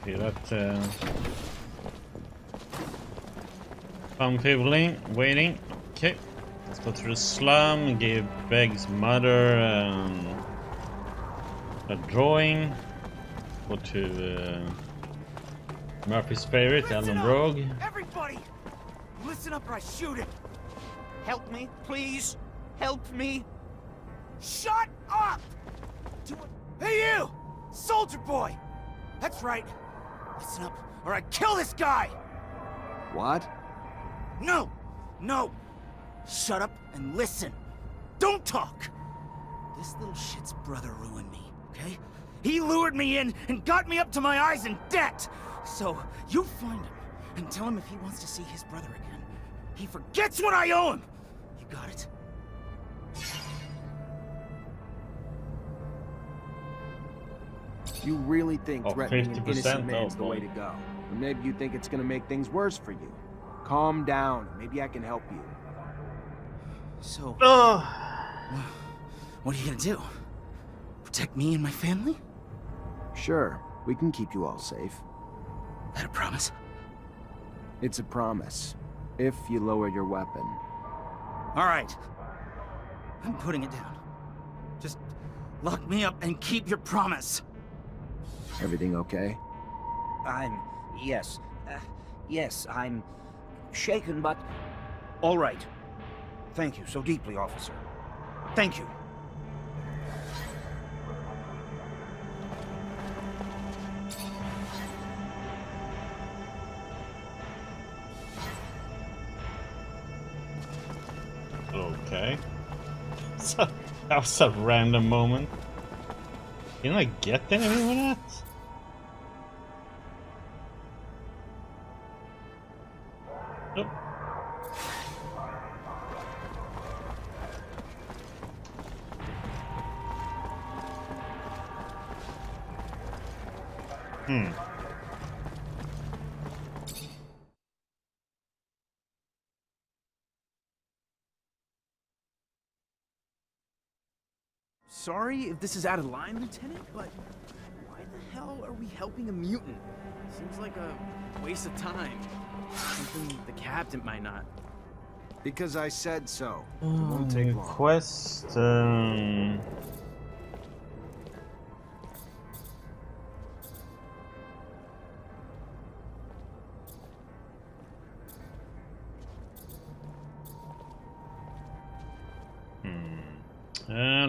see that. Found people waiting. Okay, let's go through the slum. Give Beg's mother a drawing. Go to Murphy's favorite, Alan Rogue. Everybody, listen up or I shoot it. Help me, please. Help me. Shut up! Hey you! Soldier boy! That's right. Listen up or I kill this guy! What? No! No! Shut up and listen. Don't talk! This little shit's brother ruined me, okay? He lured me in and got me up to my eyes in debt! So, you find him and tell him if he wants to see his brother again, he forgets what I owe him! You got it? You really think threatening an innocent 50% man's the way to go? Or maybe you think it's gonna make things worse for you. Calm down. Maybe I can help you. So, what are you gonna do? Protect me and my family? Sure, we can keep you all safe. That a promise? It's a promise. If you lower your weapon. All right. I'm putting it down. Just lock me up and keep your promise. Everything okay? Yes. Yes, I'm shaken, but all right. Thank you so deeply, officer. Thank you. Okay. So, that was a random moment. Didn't I get anything with that? Nope. Sorry if this is out of line, Lieutenant, but why the hell are we helping a mutant? Seems like a waste of time. Something the captain might not. Because I said so. It won't take long. Quest.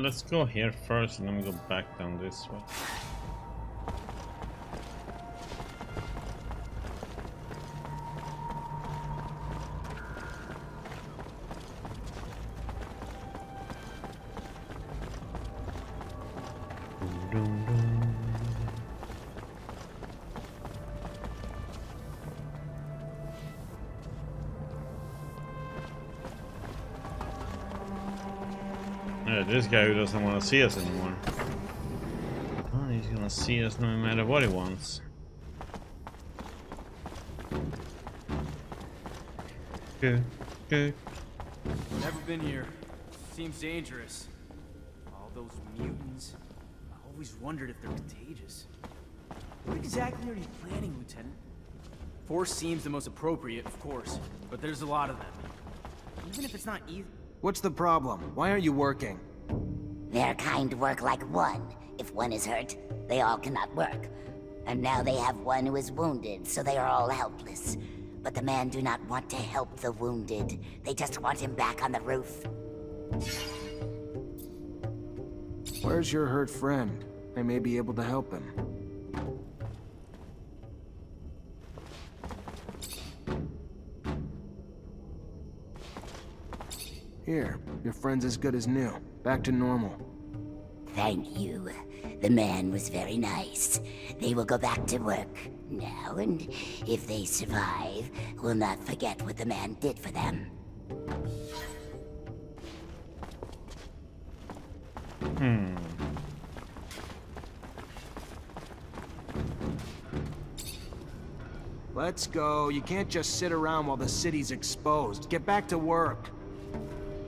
Let's go here first and then we go back down this way. This guy who doesn't want to see us anymore. Oh, he's gonna see us no matter what he wants. Good. Never been here. Seems dangerous. All those mutants. I always wondered if they're contagious. What exactly are you planning, Lieutenant? Force seems the most appropriate, of course, but there's a lot of them. Even if it's not easy. What's the problem? Why aren't you working? Their kind work like one. If one is hurt, they all cannot work. And now they have one who is wounded, so they are all helpless. But the men do not want to help the wounded. They just want him back on the roof. Where's your hurt friend? I may be able to help him. Here, your friend's as good as new. Back to normal. Thank you. The man was very nice. They will go back to work now, and if they survive, will not forget what the man did for them. Let's go. You can't just sit around while the city's exposed. Get back to work.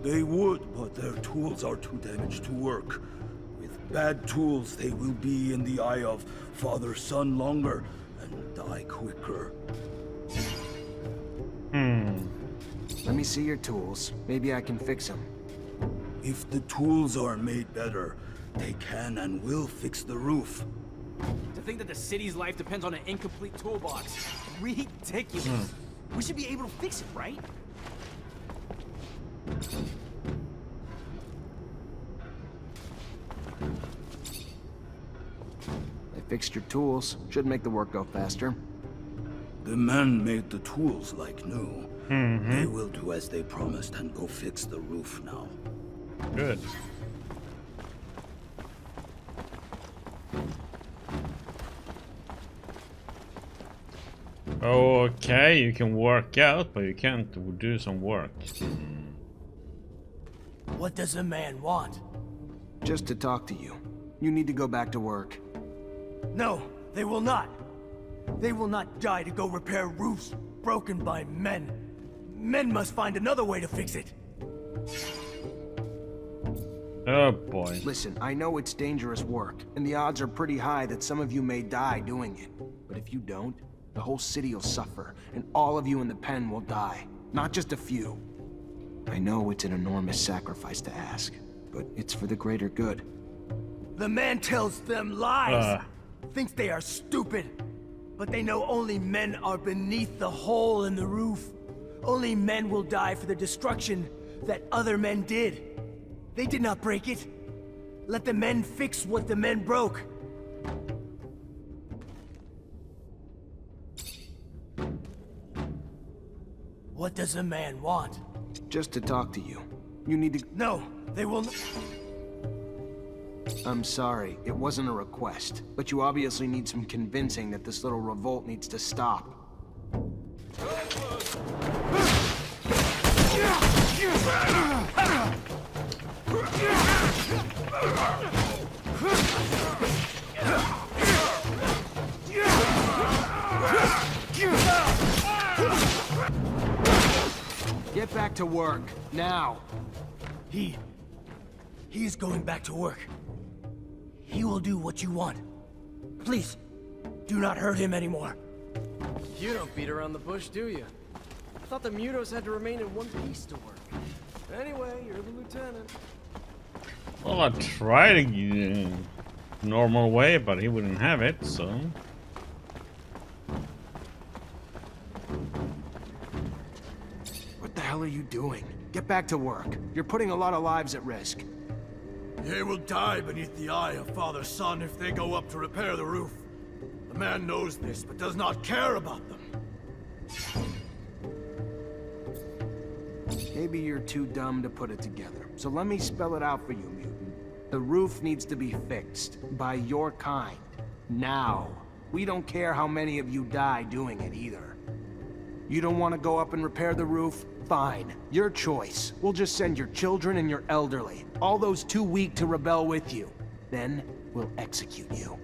They would, but their tools are too damaged to work. With bad tools, they will be in the eye of Father Son longer, and die quicker. Let me see your tools. Maybe I can fix them. If the tools are made better, they can and will fix the roof. To think that the city's life depends on an incomplete toolbox. Ridiculous. We should be able to fix it, right? I fixed your tools. Should make the work go faster. The men made the tools like new. They will do as they promised and go fix the roof now. Good. Okay, you can work out, but you can't do some work. What does a man want? Just to talk to you. You need to go back to work. No, they will not. They will not die to go repair roofs broken by men. Men must find another way to fix it. Oh boy. Listen, I know it's dangerous work, and the odds are pretty high that some of you may die doing it. But if you don't, the whole city will suffer, and all of you in the pen will die. Not just a few. I know it's an enormous sacrifice to ask, but it's for the greater good. The man tells them lies. Thinks they are stupid. But they know only men are beneath the hole in the roof. Only men will die for the destruction that other men did. They did not break it. Let the men fix what the men broke. What does a man want? Just to talk to you. You need to... No, they will not. I'm sorry, it wasn't a request. But you obviously need some convincing that this little revolt needs to stop. Get back to work, now. He is going back to work. He will do what you want. Please, do not hurt him anymore. You don't beat around the bush, do you? I thought the Mutos had to remain in one piece to work. Anyway, you're the lieutenant. Well, I tried a normal way, but he wouldn't have it, so... What the hell are you doing? Get back to work. You're putting a lot of lives at risk. They will die beneath the eye of father-son if they go up to repair the roof. The man knows this, but does not care about them. Maybe you're too dumb to put it together. So let me spell it out for you, mutant. The roof needs to be fixed. By your kind. Now. We don't care how many of you die doing it either. You don't want to go up and repair the roof? Fine. Your choice. We'll just send your children and your elderly. All those too weak to rebel with you. Then, we'll execute you.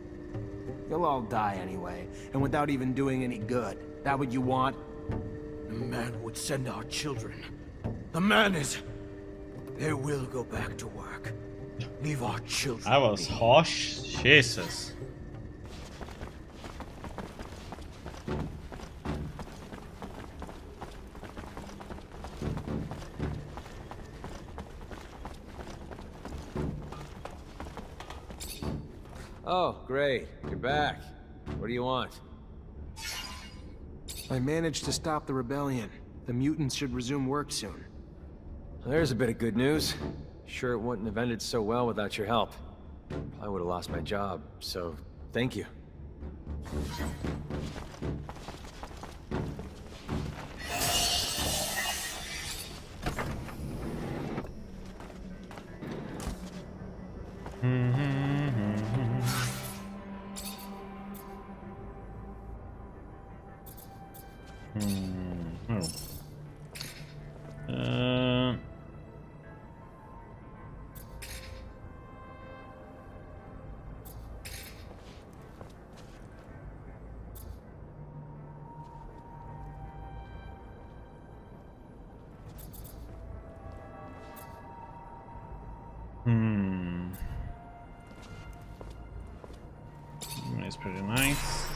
You'll all die anyway, and without even doing any good. That what you want? The man would send our children. The man is... They will go back to work. Leave our children. I was harsh. Jesus. Oh, great. You're back. What do you want? I managed to stop the rebellion. The mutants should resume work soon. Well, there's a bit of good news. Sure it wouldn't have ended so well without your help. I would have lost my job, so thank you. It's pretty nice.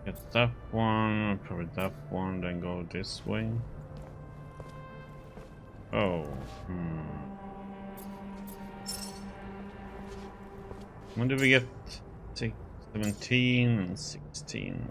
Get that one, probably that one, then go this way. Oh, When do we get take 17 and 16?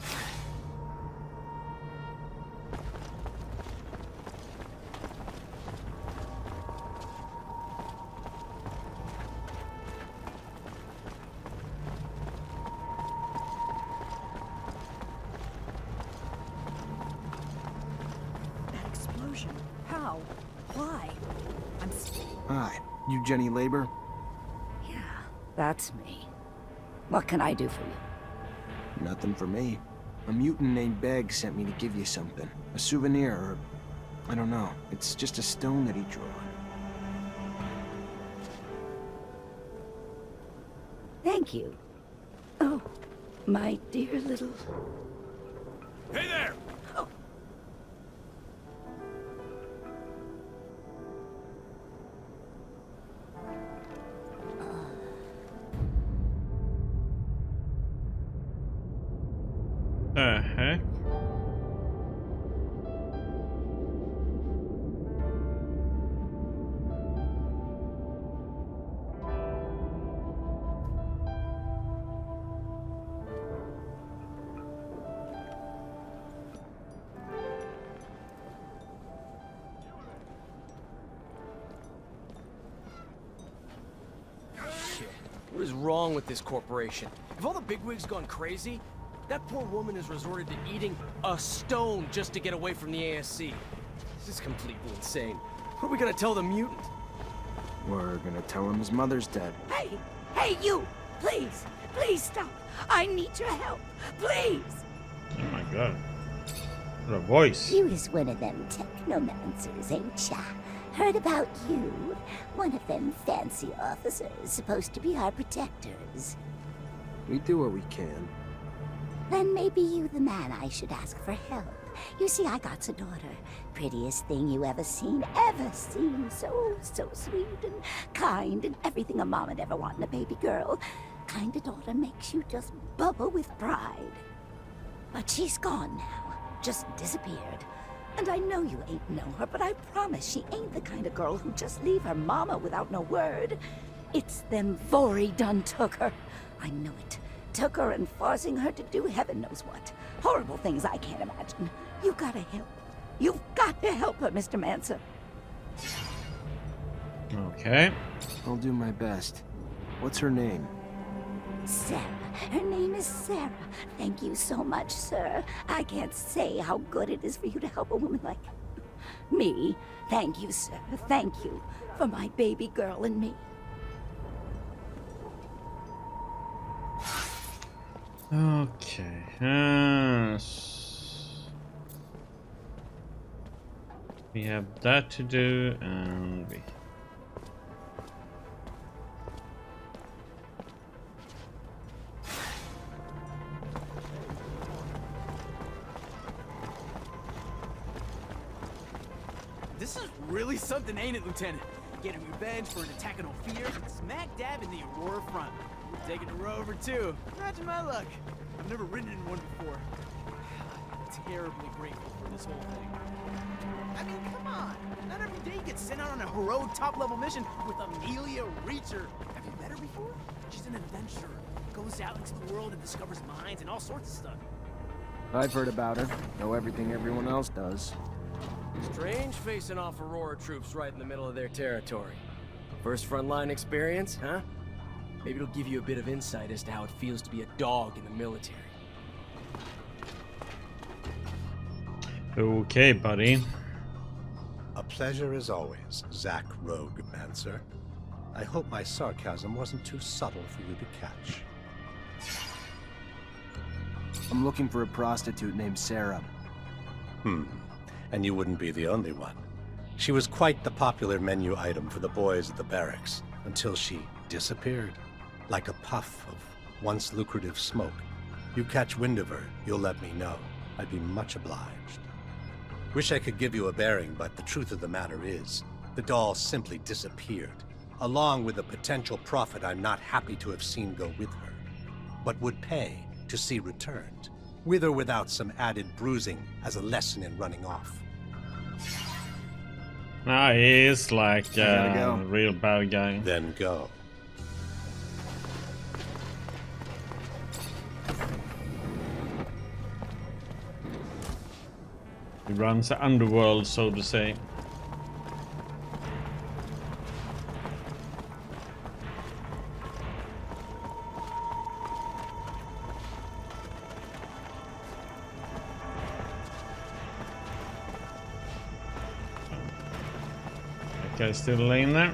How? Why? Hi, you Jenny Labor? Yeah, that's me. What can I do for you? Nothing for me. A mutant named Beg sent me to give you something. A souvenir, or... I don't know. It's just a stone that he drew on. Thank you. Oh, my dear little... Hey there! Oh. The heck? Shit. What is wrong with this corporation? Have all the bigwigs gone crazy? That poor woman has resorted to eating a stone just to get away from the ASC. This is completely insane. What are we gonna tell the mutant? We're gonna tell him his mother's dead. Hey! Hey, you! Please! Please stop! I need your help! Please! Oh my god. What a voice. You is one of them Technomancers, ain't ya? Heard about you. One of them fancy officers supposed to be our protectors. We do what we can. Then maybe you the man I should ask for help. You see, I got a daughter. Prettiest thing you ever seen, ever seen. So sweet and kind and everything a mom'd ever want in a baby girl. Kind of daughter makes you just bubble with pride. But she's gone now. Just disappeared. And I know you ain't know her, but I promise she ain't the kind of girl who just leave her mama without no word. It's them Vori done took her. I know it. Took her and forcing her to do heaven knows what. Horrible things I can't imagine. You gotta help. You've got to help her, Mr. Mancer. Okay. I'll do my best. What's her name? Sarah. Her name is Sarah. Thank you so much, sir. I can't say how good it is for you to help a woman like me. Thank you, sir. Thank you for my baby girl and me. Okay. We have that to do, and we... This is really something, ain't it, Lieutenant? Getting revenge for an attack on Ophir, smack dab in the Aurora front. We're taking a rover too. Imagine my luck. I've never ridden in one before. I'm terribly grateful for this whole thing. I mean, come on. Not every day you get sent out on a heroic top-level mission with Amelia Reacher. Have you met her before? She's an adventurer. Goes out into the world and discovers mines and all sorts of stuff. I've heard about her. Know everything everyone else does. Strange facing off Aurora troops right in the middle of their territory. First frontline experience, huh? Maybe it'll give you a bit of insight as to how it feels to be a dog in the military. Okay, buddy. A pleasure as always, Zach Rogue Mancer. I hope my sarcasm wasn't too subtle for you to catch. I'm looking for a prostitute named Sarah. And you wouldn't be the only one. She was quite the popular menu item for the boys at the barracks, until she disappeared, like a puff of once lucrative smoke. You catch wind of her, you'll let me know. I'd be much obliged. Wish I could give you a bearing, but the truth of the matter is, the doll simply disappeared, along with a potential profit I'm not happy to have seen go with her, but would pay to see returned. with or without some added bruising as a lesson in running off. Nah, he is like gotta go. a real bad guy. Then go. He runs the underworld, so to say. Okay, still laying there.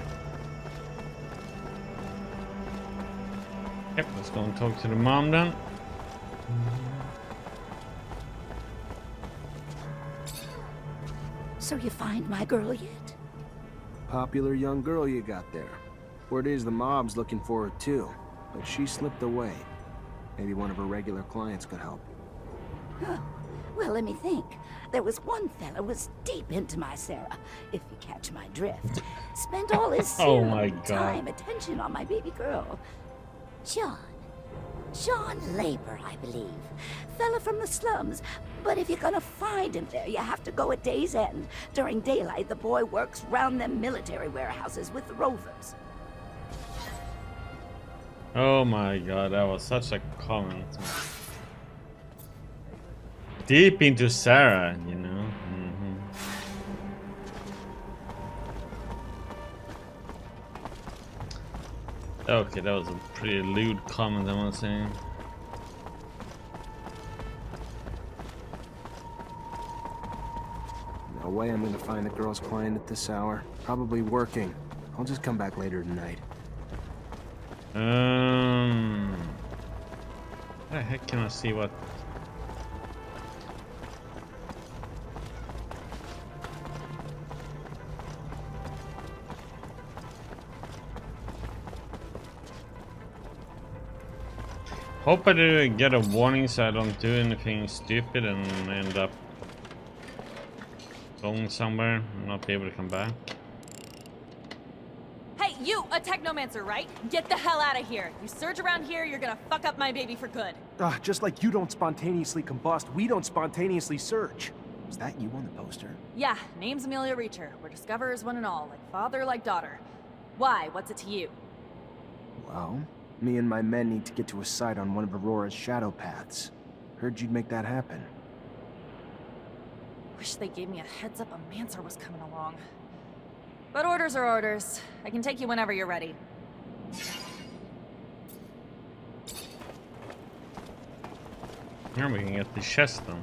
Yep, let's go and talk to the mom then. So you find my girl yet? Popular young girl you got there. Word is the mob's looking for her too, but she slipped away. Maybe one of her regular clients could help. Huh. Well, let me think. There was one fella was deep into my Sarah, if you catch my drift. Spent all his Oh serum, my God. time, attention on my baby girl. John Labor, I believe. Fella from the slums. But if you're gonna find him there, you have to go at day's end. During daylight, the boy works round them military warehouses with the rovers. Oh my god, that was such a comment. Deep into Sarah, you know. Okay, that was a pretty lewd comment, I must say. No way I'm gonna find the girl's client at this hour. Probably working. I'll just come back later tonight. How the heck can I see what? Hope I do get a warning so I don't do anything stupid and end up going somewhere and not be able to come back. Hey, you, a Technomancer, right? Get the hell out of here. You surge around here, you're gonna fuck up my baby for good. Just like you don't spontaneously combust, we don't spontaneously search. Is that you on the poster? Yeah, name's Amelia Reacher. We're discoverers one and all, like father, like daughter. Why? What's it to you? Well, me and my men need to get to a site on one of Aurora's shadow paths. Heard you'd make that happen. Wish they gave me a heads up a Mancer was coming along. But orders are orders. I can take you whenever you're ready. Here we can get the chest then.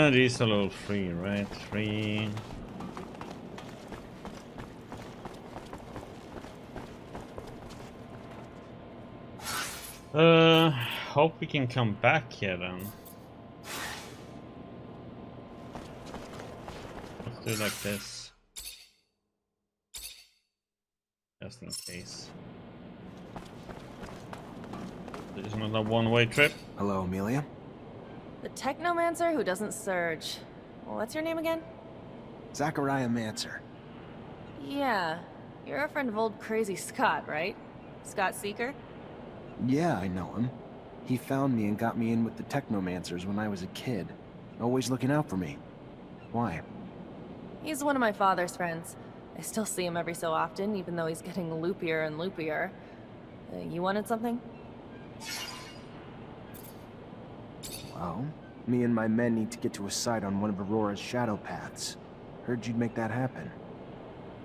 These are all free, right? Free. Hope we can come back here then. Let's do it like this. Just in case. There's not a one-way trip. Hello, Amelia? The Technomancer who doesn't surge. Well, what's your name again? Zachariah Mancer. Yeah, you're a friend of old crazy Scott, right? Scott Seeker? Yeah, I know him. He found me and got me in with the Technomancers when I was a kid. Always looking out for me. Why? He's one of my father's friends. I still see him every so often, even though he's getting loopier and loopier. You wanted something? Well, me and my men need to get to a site on one of Aurora's shadow paths. Heard you'd make that happen.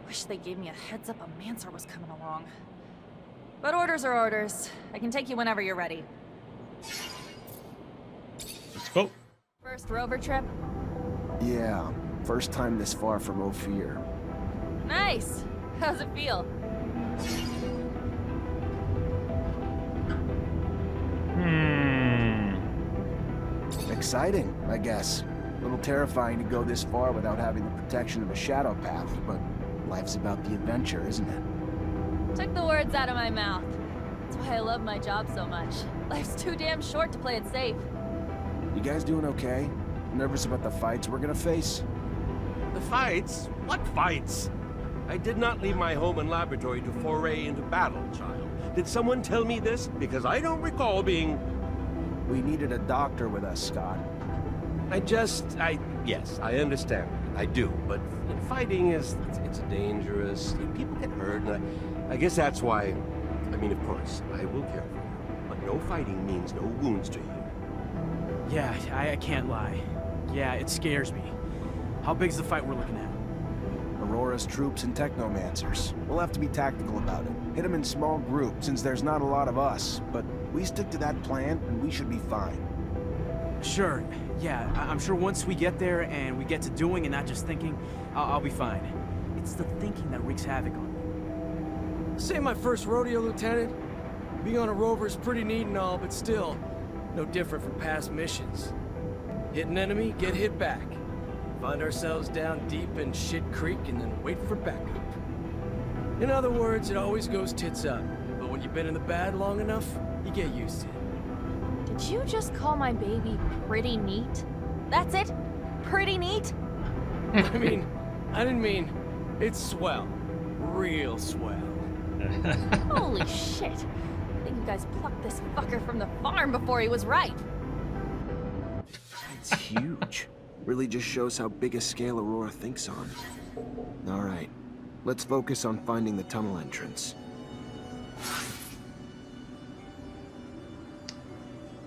Wish they gave me a heads up a Mancer was coming along. But orders are orders. I can take you whenever you're ready. Let's go. First rover trip? Yeah, first time this far from Ophir. Nice! How's it feel? Exciting, I guess. A little terrifying to go this far without having the protection of a shadow path, but life's about the adventure, isn't it? Took the words out of my mouth. That's why I love my job so much. Life's too damn short to play it safe. You guys doing okay? Nervous about the fights we're gonna face? The fights? What fights? I did not leave my home and laboratory to foray into battle, child. Did someone tell me this? Because I don't recall being... We needed a doctor with us, Scott. Yes, I understand. I do, but fighting it's dangerous. People get hurt, and I guess that's why... I mean, of course, I will care for you, but no fighting means no wounds to you. Yeah, I can't lie. Yeah, it scares me. How big's the fight we're looking at? Aurora's troops and Technomancers. We'll have to be tactical about it. Hit them in small groups, since there's not a lot of us. But we stick to that plan, and we should be fine. Sure, yeah, I'm sure once we get there and we get to doing and not just thinking, I'll be fine. It's the thinking that wreaks havoc on me. This ain't my first rodeo, Lieutenant. Being on a rover is pretty neat and all, but still, no different from past missions. Hit an enemy, get hit back. Find ourselves down deep in Shit Creek and then wait for backup. In other words, it always goes tits up. But when you've been in the bad long enough, you get used to it. Did you just call my baby pretty neat? That's it? Pretty neat? I didn't mean, it's swell. Real swell. Holy shit. I think you guys plucked this fucker from the farm before he was ripe. It's huge. Really just shows how big a scale Aurora thinks on. Alright, let's focus on finding the tunnel entrance.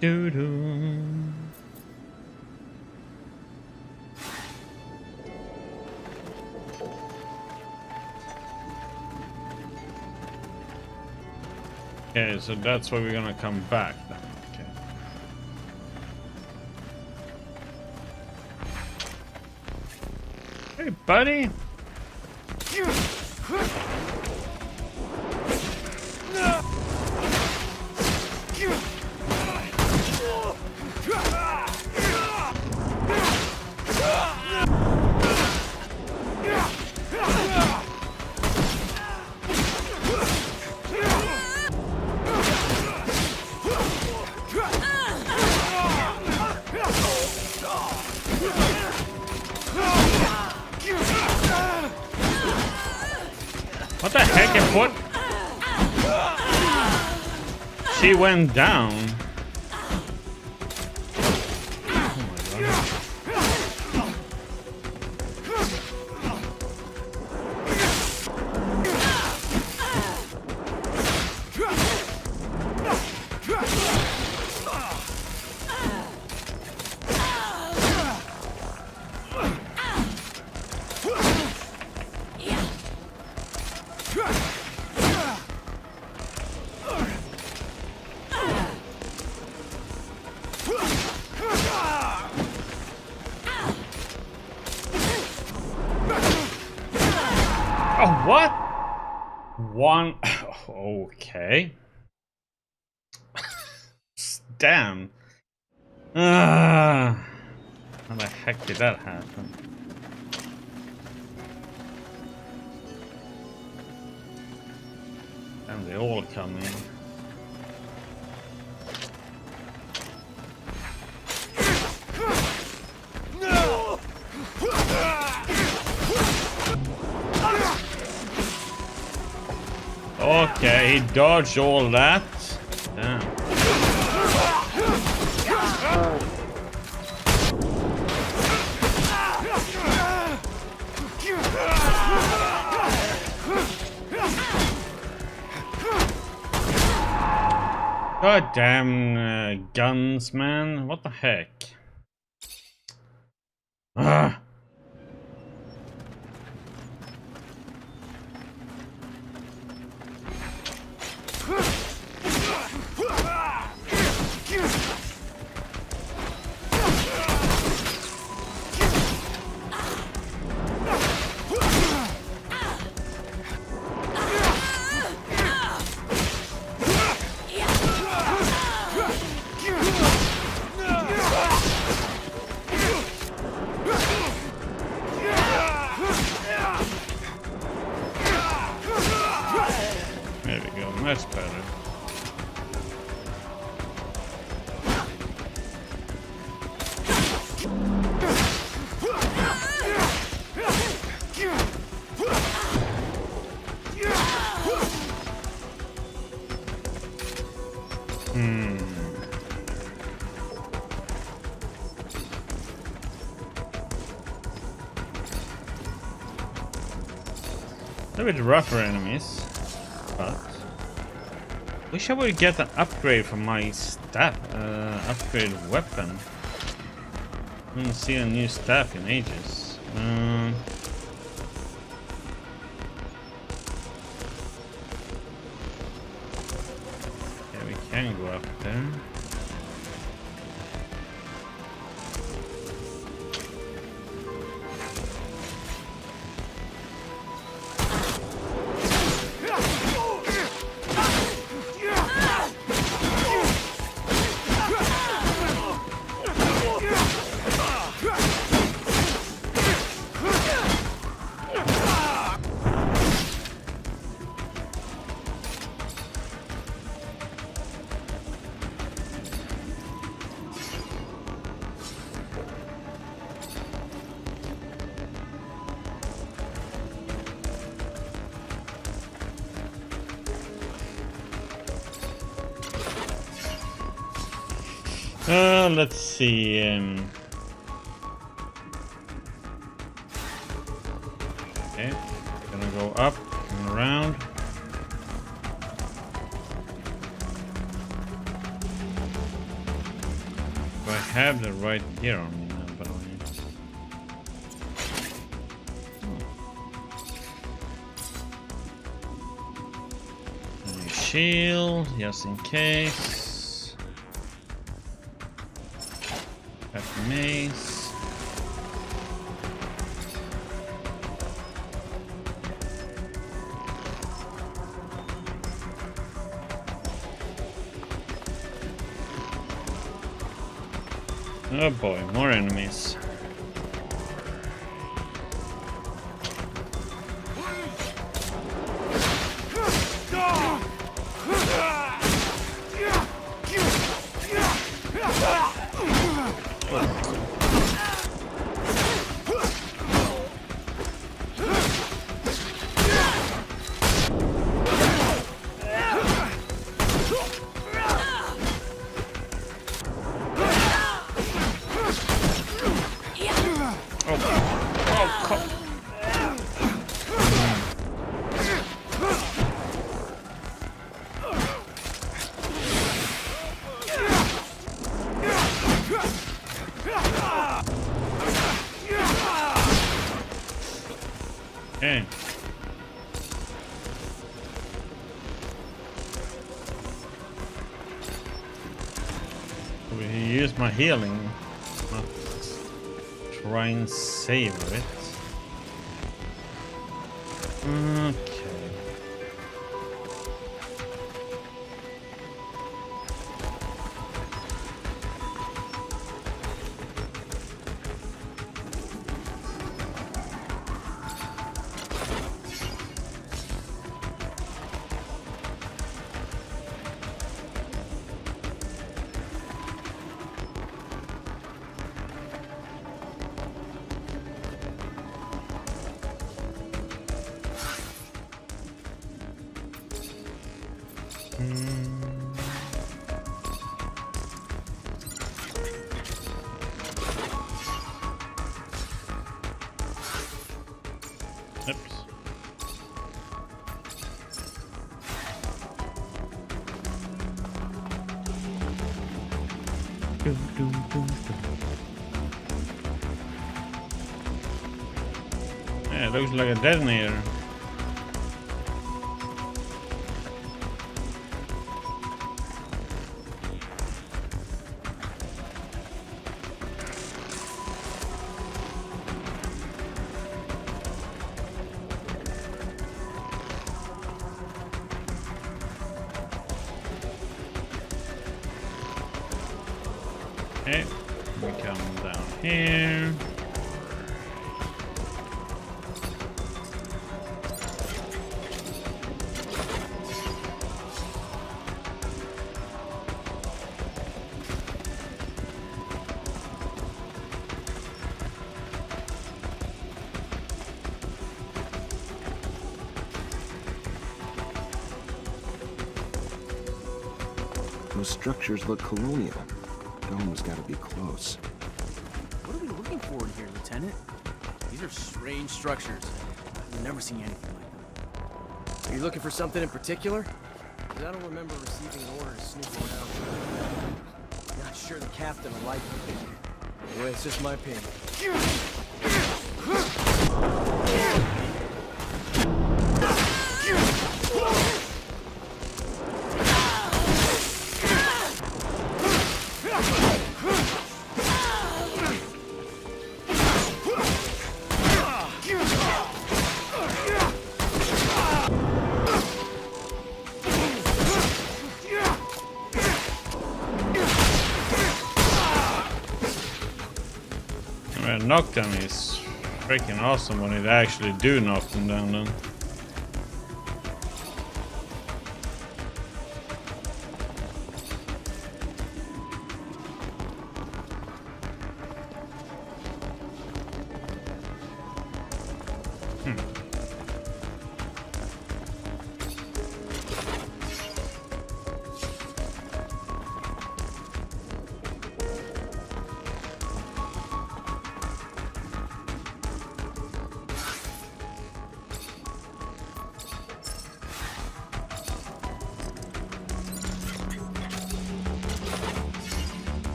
Doo-doo. Okay, so that's where we're gonna come back then. Okay. Hey, buddy. What the heck? And what? She went down. Oh, what? One. Okay. Damn. How the heck did that happen? And they all come in. Okay, he dodged all that. Damn. God damn guns, man. What the heck? Ah. There we go, that's better. A bit rougher enemies, but wish I would get an upgrade from my staff, upgrade weapon. I haven't seen a new staff in ages. Yeah, we can go up there. Let's see. Okay, gonna go up and around. Do I have the right gear on me now, by the way? New shield, just in case. Maze. Oh boy, more enemies. Okay. We use my healing, not try and savor it. Okay. Oops. Yeah, it looks like a detonator. Okay, we come down here. Those structures look colonial. Dome's gotta be close. What are we looking for in here, Lieutenant? These are strange structures. I've never seen anything like them. Are you looking for something in particular? 'Cause I don't remember receiving an order to snoop around. Not sure the captain will like it. Anyway, it's just my opinion. Knockdown is freaking awesome when it actually do knock them down then.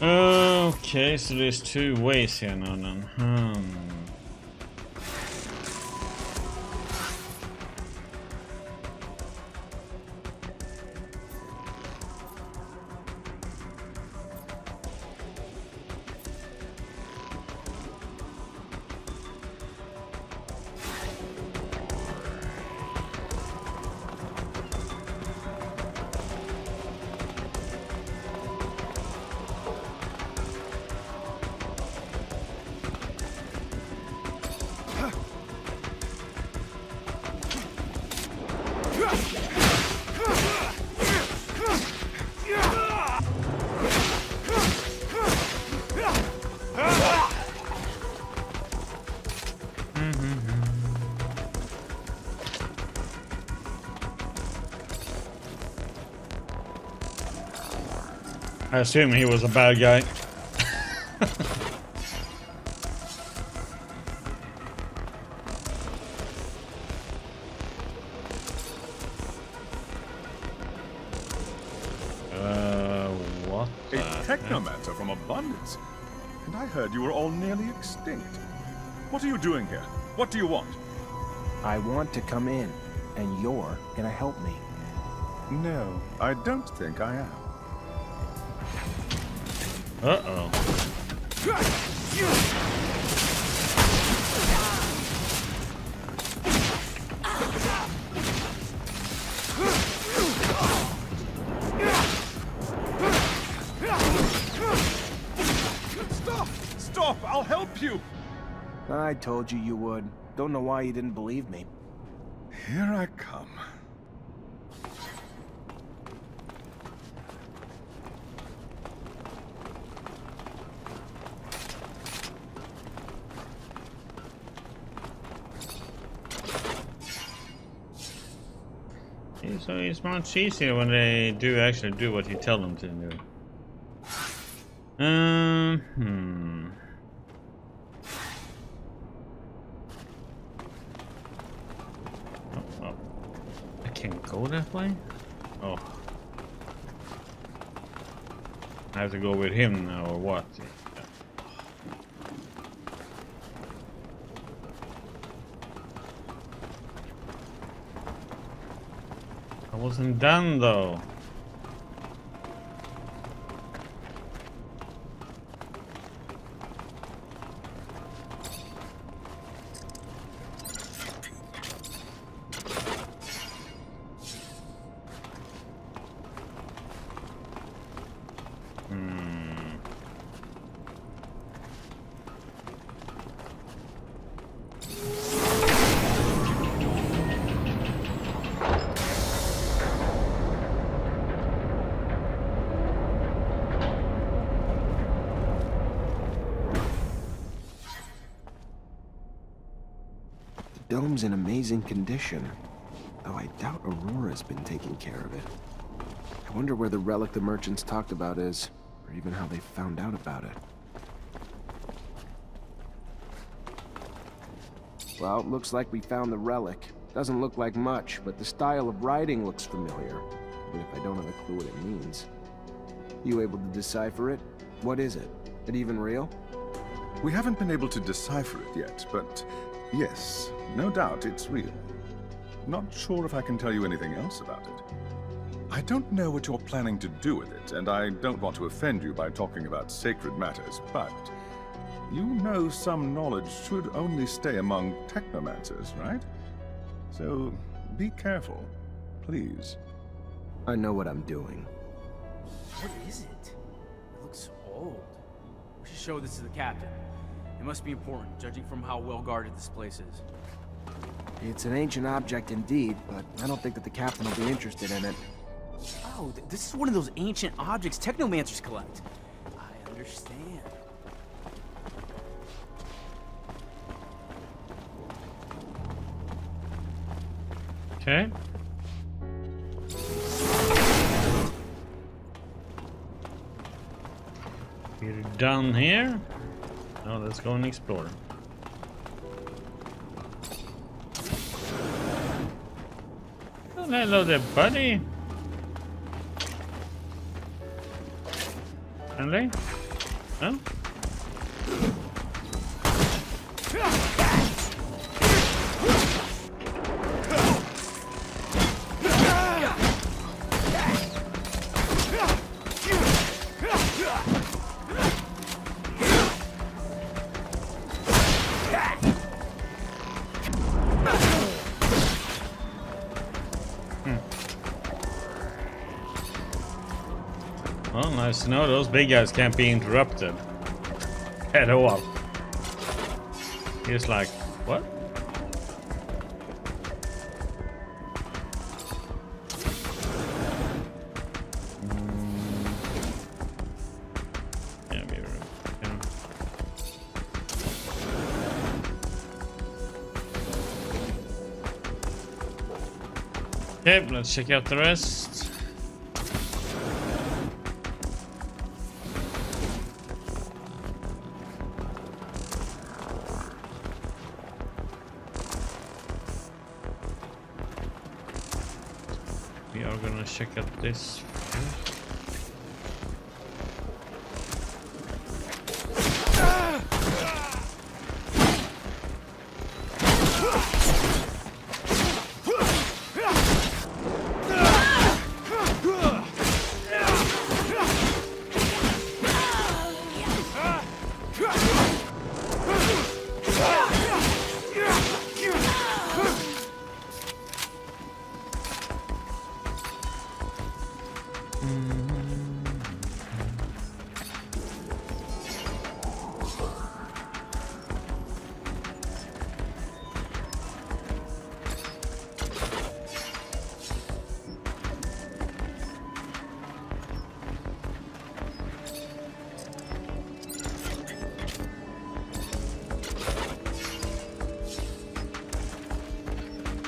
Okay, so there's two ways here now then. I assume he was a bad guy. What? A Technomancer from Abundance. And I heard you were all nearly extinct. What are you doing here? What do you want? I want to come in, and you're gonna help me. No, I don't think I am. Uh-oh. Stop! Stop! I'll help you! I told you you would. Don't know why you didn't believe me. Here I come. So it's much easier when they do actually do what you tell them to do. Oh. I can't go that way? Oh. I have to go with him now or what? I wasn't done though. Dome's in amazing condition, though I doubt Aurora's been taking care of it. I wonder where the relic the merchants talked about is, or even how they found out about it. Well, looks like we found the relic. Doesn't look like much, but the style of writing looks familiar, even if I don't have a clue what it means. You able to decipher it? What is it? It even real? We haven't been able to decipher it yet, but yes, no doubt it's real. Not sure if I can tell you anything else about it. I don't know what you're planning to do with it, and I don't want to offend you by talking about sacred matters, but you know some knowledge should only stay among Technomancers, right? So be careful, please. I know what I'm doing. What is it? It looks old. We should show this to the captain. It must be important, judging from how well guarded this place is. It's an ancient object indeed, but I don't think that the captain will be interested in it. Oh, this is one of those ancient objects Technomancers collect. I understand. Okay. We're done here. Now let's go and explore. Oh, hello there, buddy. Friendly? No? Well, nice to know those big guys can't be interrupted at all. He's like, what? Yeah, maybe. Yeah. Okay, let's check out the rest. We are gonna check out this.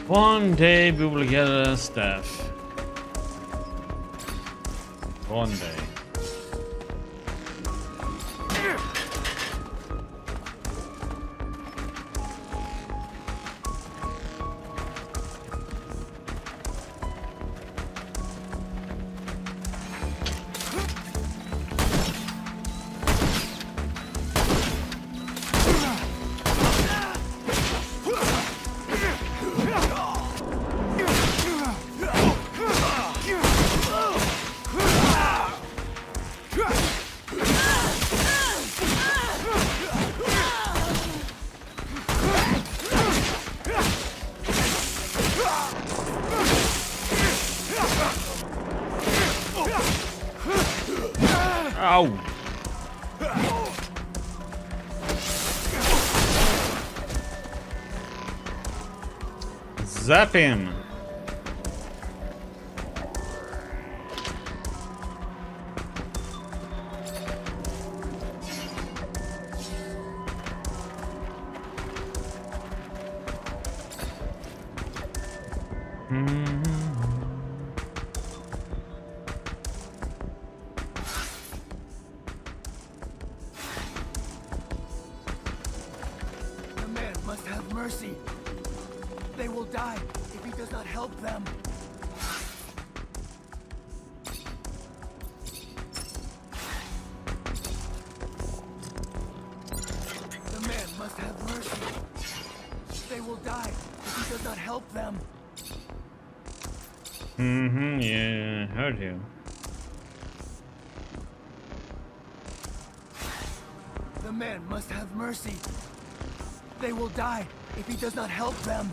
One day we will get a staff. One day. Ow! Zap him! them. The man must have mercy. They will die if he does not help them. Yeah, I heard you. The man must have mercy. They will die if he does not help them.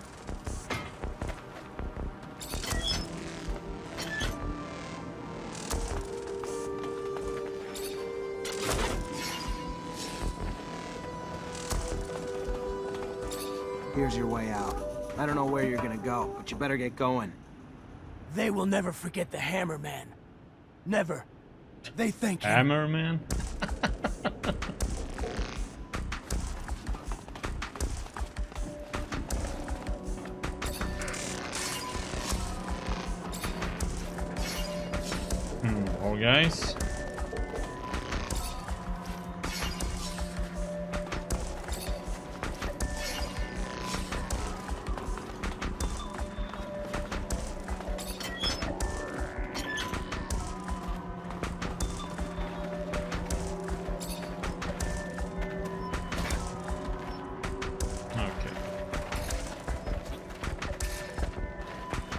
Here's your way out. I don't know where you're gonna go, but you better get going. They will never forget the Hammer Man. Never. They thank him. Hammer Man? All guys.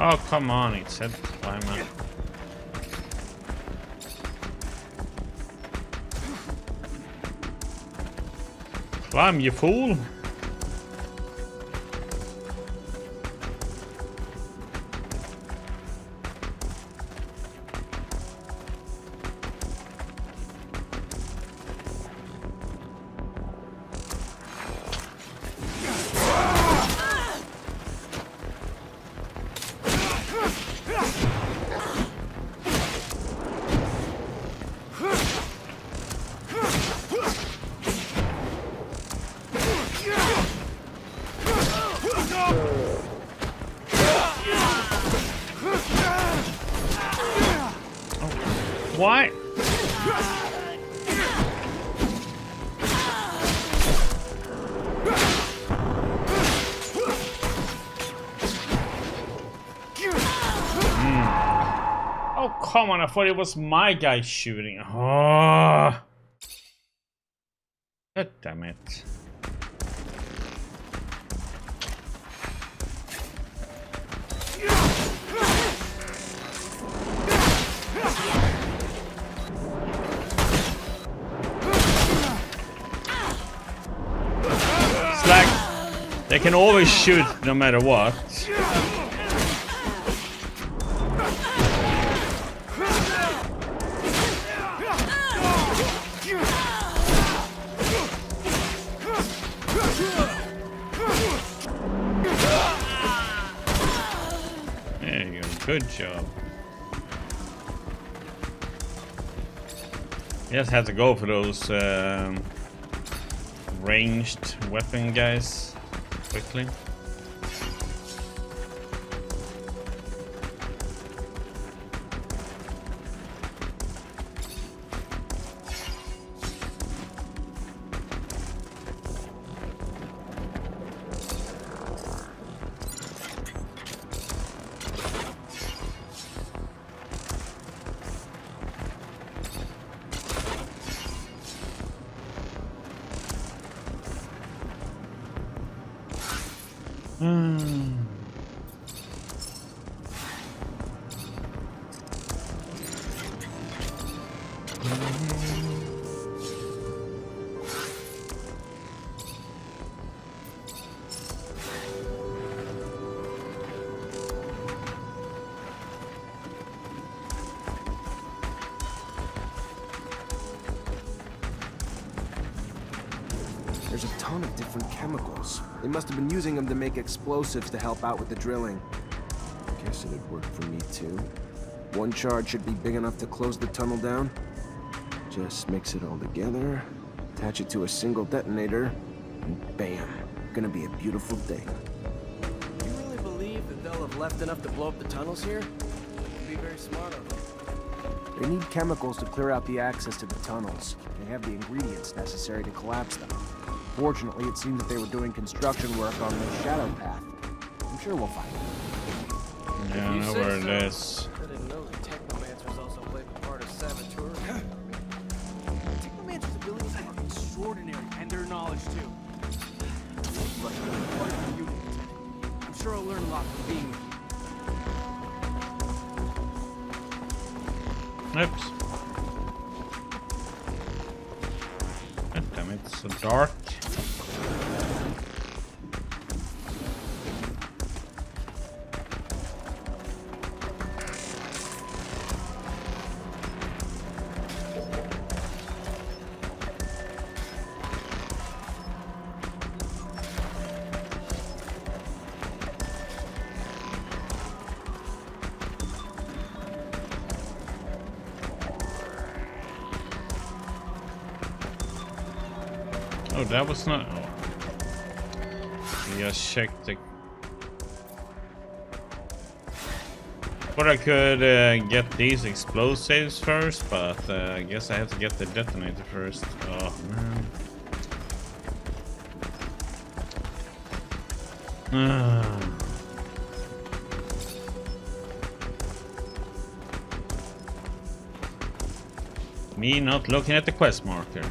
Oh, come on, it said climb up. Climb, you fool! Why? Oh, come on, I thought it was my guy shooting. Oh. God damn it. It's like they can always shoot no matter what. There you go, good job. Just had to go for those ranged weapon guys quickly. There's a ton of different chemicals. They must have been using them to make explosives to help out with the drilling. Guess it'd work for me too. One charge should be big enough to close the tunnel down. Just mix it all together, attach it to a single detonator, and bam. Gonna be a beautiful thing. You really believe that they'll have left enough to blow up the tunnels here? That would be very smart of them. They need chemicals to clear out the access to the tunnels. They have the ingredients necessary to collapse them. Fortunately, it seems that they were doing construction work on the shadow path. I'm sure we'll find them. Yeah, I You know say where it so. is. I didn't know the Technomancers also played a part of Saboteur. Technomancer's abilities are extraordinary, and their knowledge too. Lucky to be part of the unit, Lieutenant. I'm sure I'll learn a lot from being with you. Oops. God damn it, it's so dark. Oh, that was not. Oh. Just check the. But I could get these explosives first, but I guess I have to get the detonator first. Oh man. Me not looking at the quest marker.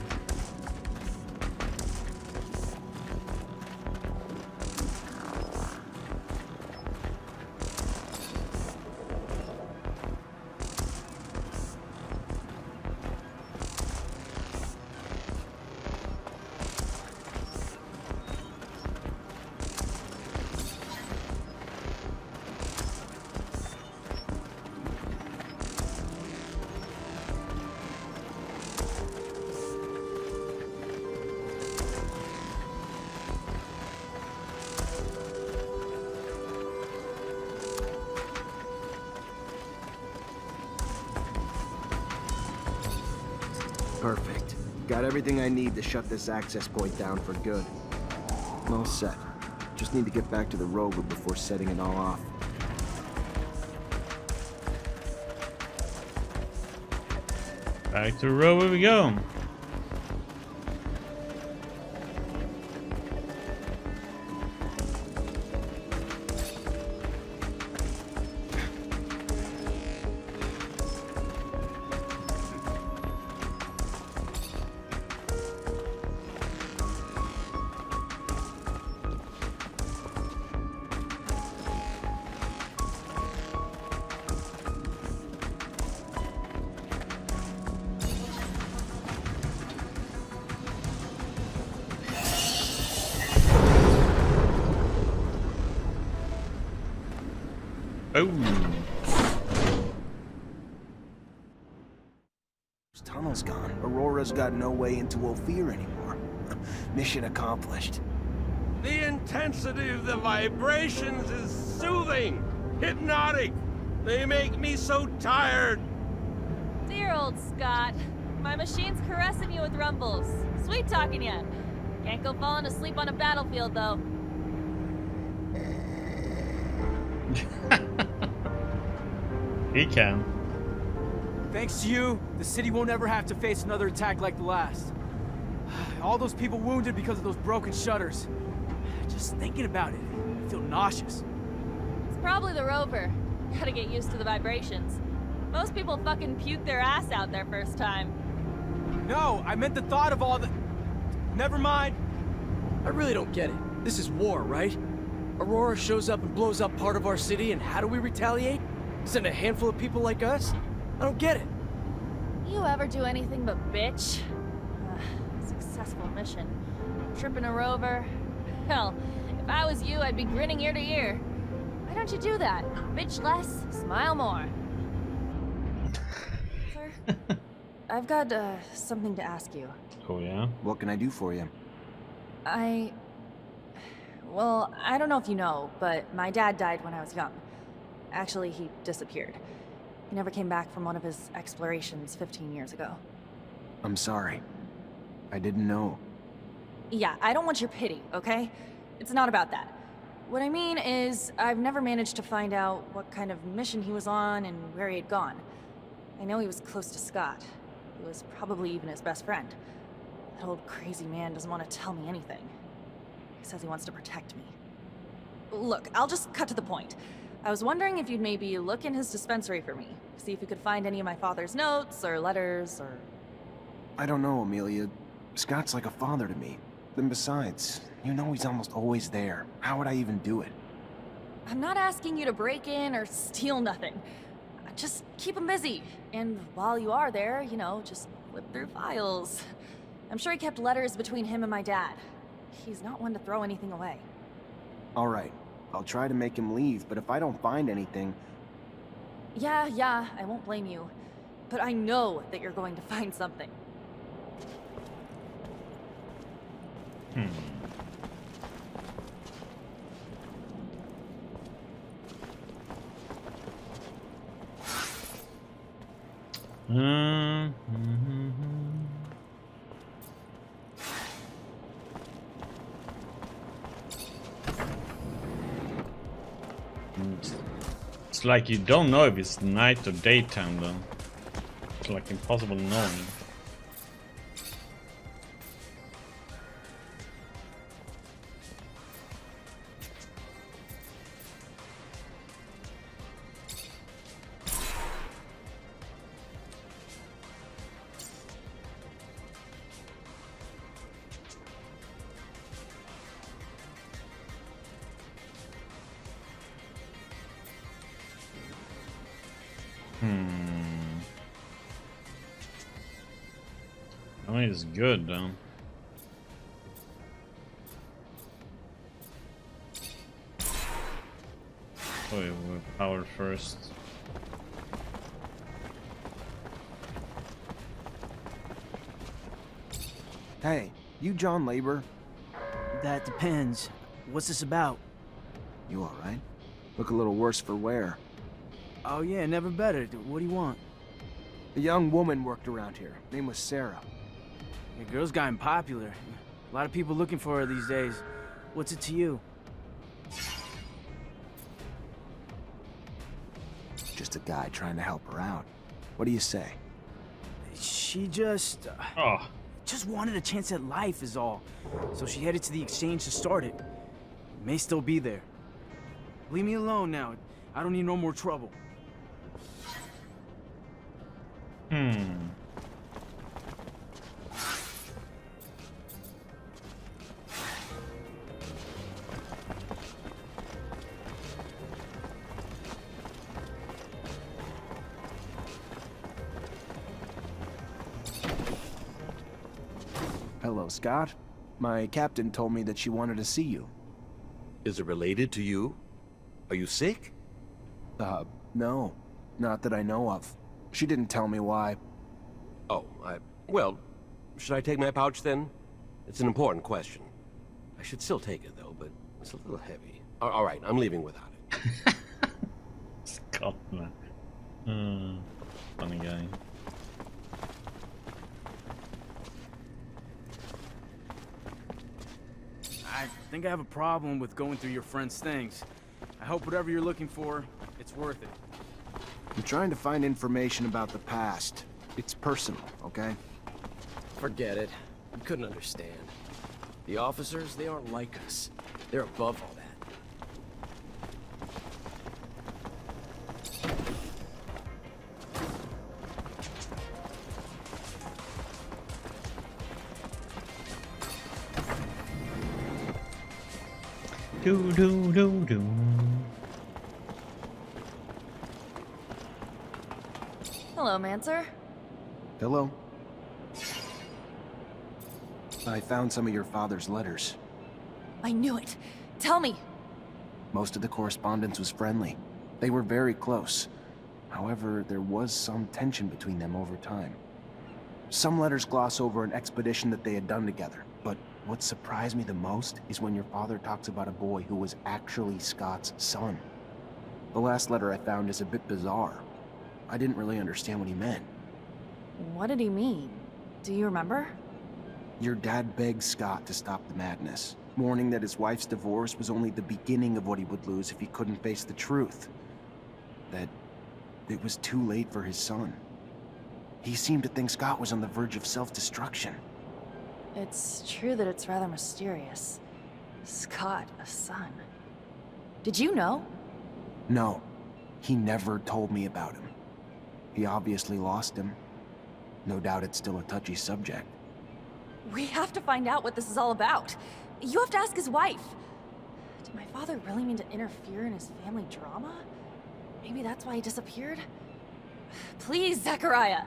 Perfect. Got everything I need to shut this access point down for good. All set. Just need to get back to the rover before setting it all off. Back to the rover we go. Oh. This tunnel's gone. Aurora's got no way into Ophir anymore. Mission accomplished. The intensity of the vibrations is soothing, hypnotic. They make me so tired. Dear old Scott. My machine's caressing you with rumbles. Sweet talking ya. Can't go falling asleep on a battlefield, though. He can. Thanks to you, the city won't ever have to face another attack like the last. All those people wounded because of those broken shutters. Just thinking about it, I feel nauseous. It's probably the rover. Gotta get used to the vibrations. Most people fucking puke their ass out their first time. No, I meant the thought of all the... Never mind. I really don't get it. This is war, right? Aurora shows up and blows up part of our city, and how do we retaliate? Send a handful of people like us? I don't get it. You ever do anything but bitch? Successful mission. Tripping a rover. Hell, if I was you, I'd be grinning ear to ear. Why don't you do that? Bitch less, smile more. Sir, I've got something to ask you. Oh yeah? What can I do for you? Well, I don't know if you know, but my dad died when I was young. Actually, he disappeared. He never came back from one of his explorations 15 years ago. I'm sorry. I didn't know. Yeah, I don't want your pity, okay? It's not about that. What I mean is, I've never managed to find out what kind of mission he was on and where he had gone. I know he was close to Scott. He was probably even his best friend. That old crazy man doesn't want to tell me anything. He says he wants to protect me. Look, I'll just cut to the point. I was wondering if you'd maybe look in his dispensary for me. See if you could find any of my father's notes or letters or... I don't know, Amelia. Scott's like a father to me. And besides, you know he's almost always there. How would I even do it? I'm not asking you to break in or steal nothing. Just keep him busy. And while you are there, you know, just flip through files. I'm sure he kept letters between him and my dad. He's not one to throw anything away. All right. I'll try to make him leave, but if I don't find anything... Yeah, I won't blame you. But I know that you're going to find something. It's like you don't know if it's night or daytime though. It's like impossible knowing. I mean, it's good though. Oh, yeah, we're powered first. Hey, you John Labor? That depends. What's this about? You alright? Look a little worse for wear. Oh yeah, never better. What do you want? A young woman worked around here. Name was Sarah. The girl's gotten popular. A lot of people looking for her these days. What's it to you? Just a guy trying to help her out. What do you say? She just wanted a chance at life is all. So she headed to the exchange to start it. May still be there. Leave me alone now. I don't need no more trouble. Hello, Scott. My captain told me that she wanted to see you. Is it related to you? Are you sick? No. Not that I know of. She didn't tell me why. Oh, well, should I take my pouch then? It's an important question. I should still take it though, but it's a little heavy. All right, I'm leaving without it. Scott, man. Funny guy. I think I have a problem with going through your friend's things. I hope whatever you're looking for, it's worth it. I'm trying to find information about the past. It's personal, okay? Forget it. You couldn't understand. The officers, they aren't like us. They're above all that. Do do do do. Hello, Mancer. Hello? I found some of your father's letters. I knew it. Tell me. Most of the correspondence was friendly. They were very close. However, there was some tension between them over time. Some letters gloss over an expedition that they had done together, but what surprised me the most is when your father talks about a boy who was actually Scott's son. The last letter I found is a bit bizarre. I didn't really understand what he meant. What did he mean? Do you remember? Your dad begged Scott to stop the madness, warning that his wife's divorce was only the beginning of what he would lose if he couldn't face the truth. That it was too late for his son. He seemed to think Scott was on the verge of self-destruction. It's true that it's rather mysterious. Scott, a son. Did you know? No, he never told me about him. He obviously lost him. No doubt it's still a touchy subject. We have to find out what this is all about. You have to ask his wife. Did my father really mean to interfere in his family drama? Maybe that's why he disappeared? Please, Zachariah!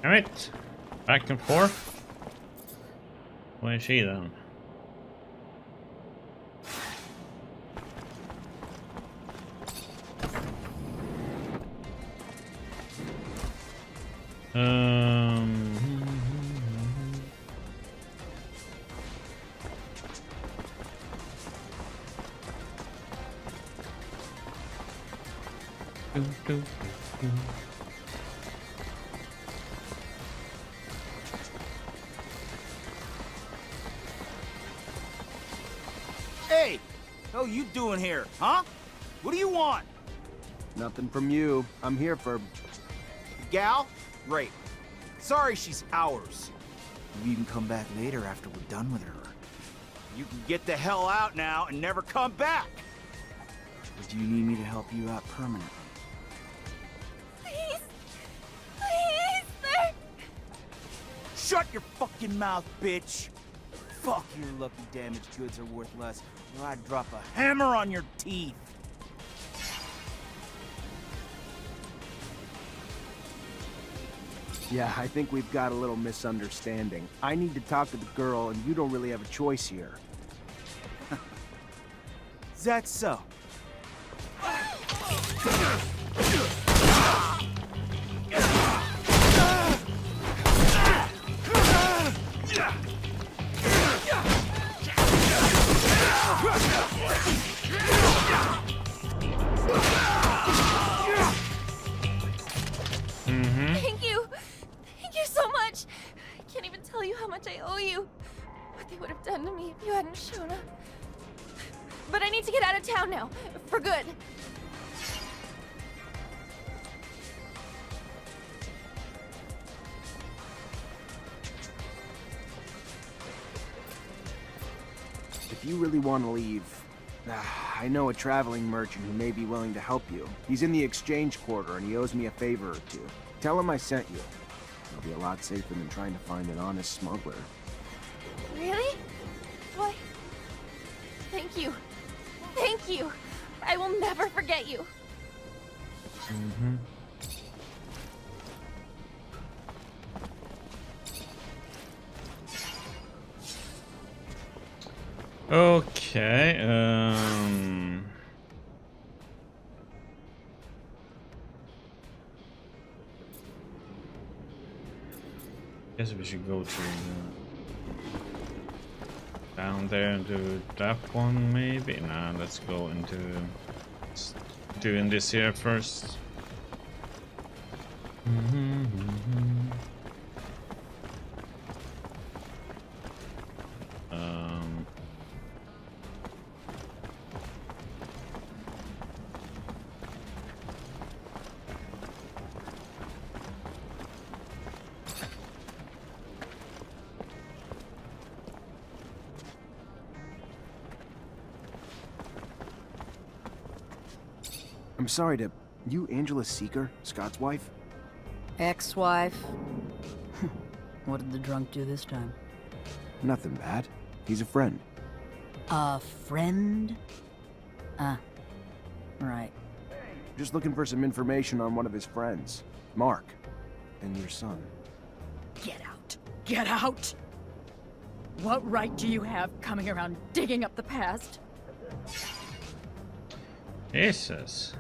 Alright. Back and forth. Where is she then? Hey! How you doing here, huh? What do you want? Nothing from you. I'm here for... Gal? Great. Sorry she's ours. You can come back later after we're done with her. You can get the hell out now and never come back! Or do you need me to help you out permanently? Please! Please, sir! Shut your fucking mouth, bitch! Fuck, your lucky damaged goods are worth less, or I'd drop a hammer on your teeth! Yeah, I think we've got a little misunderstanding. I need to talk to the girl, and you don't really have a choice here. Is that so? Thank you! Thank you so much! I can't even tell you how much I owe you. What they would have done to me if you hadn't shown up. But I need to get out of town now, for good. If you really want to leave, I know a traveling merchant who may be willing to help you. He's in the exchange quarter and he owes me a favor or two. Tell him I sent you. It'll be a lot safer than trying to find an honest smuggler. Really? Why? Thank you. Thank you. I will never forget you. Okay, guess we should go to down there and do that one maybe. Nah, let's go into doing this here first. I'm sorry to... You Angela Seeker, Scott's wife? Ex-wife? What did the drunk do this time? Nothing bad. He's a friend. A friend? Right. Just looking for some information on one of his friends. Mark. And your son. Get out. Get out! What right do you have coming around digging up the past? Jesus.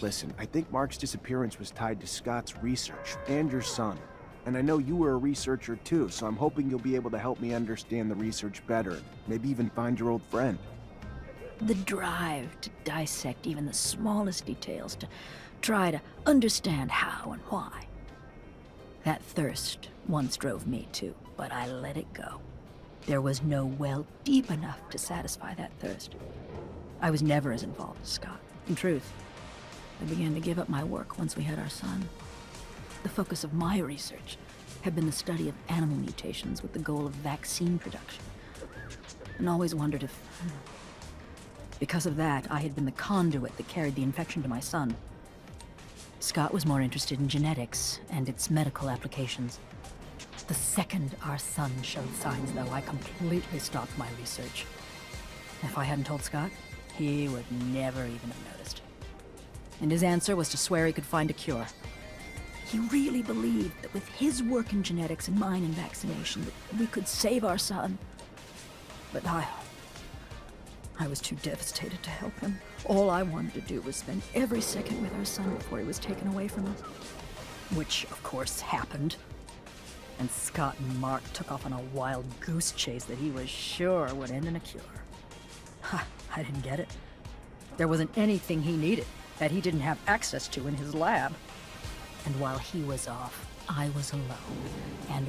Listen, I think Mark's disappearance was tied to Scott's research, and your son. And I know you were a researcher too, so I'm hoping you'll be able to help me understand the research better. Maybe even find your old friend. The drive to dissect even the smallest details, to try to understand how and why. That thirst once drove me too, but I let it go. There was no well deep enough to satisfy that thirst. I was never as involved as Scott. In truth, I began to give up my work once we had our son. The focus of my research had been the study of animal mutations with the goal of vaccine production. And always wondered if... Because of that, I had been the conduit that carried the infection to my son. Scott was more interested in genetics and its medical applications. The second our son showed signs, though, I completely stopped my research. If I hadn't told Scott, he would never even have noticed. And his answer was to swear he could find a cure. He really believed that with his work in genetics and mine in vaccination, that we could save our son. But I was too devastated to help him. All I wanted to do was spend every second with our son before he was taken away from us. Which, of course, happened. And Scott and Mark took off on a wild goose chase that he was sure would end in a cure. I didn't get it. There wasn't anything he needed that he didn't have access to in his lab. And while he was off, I was alone, and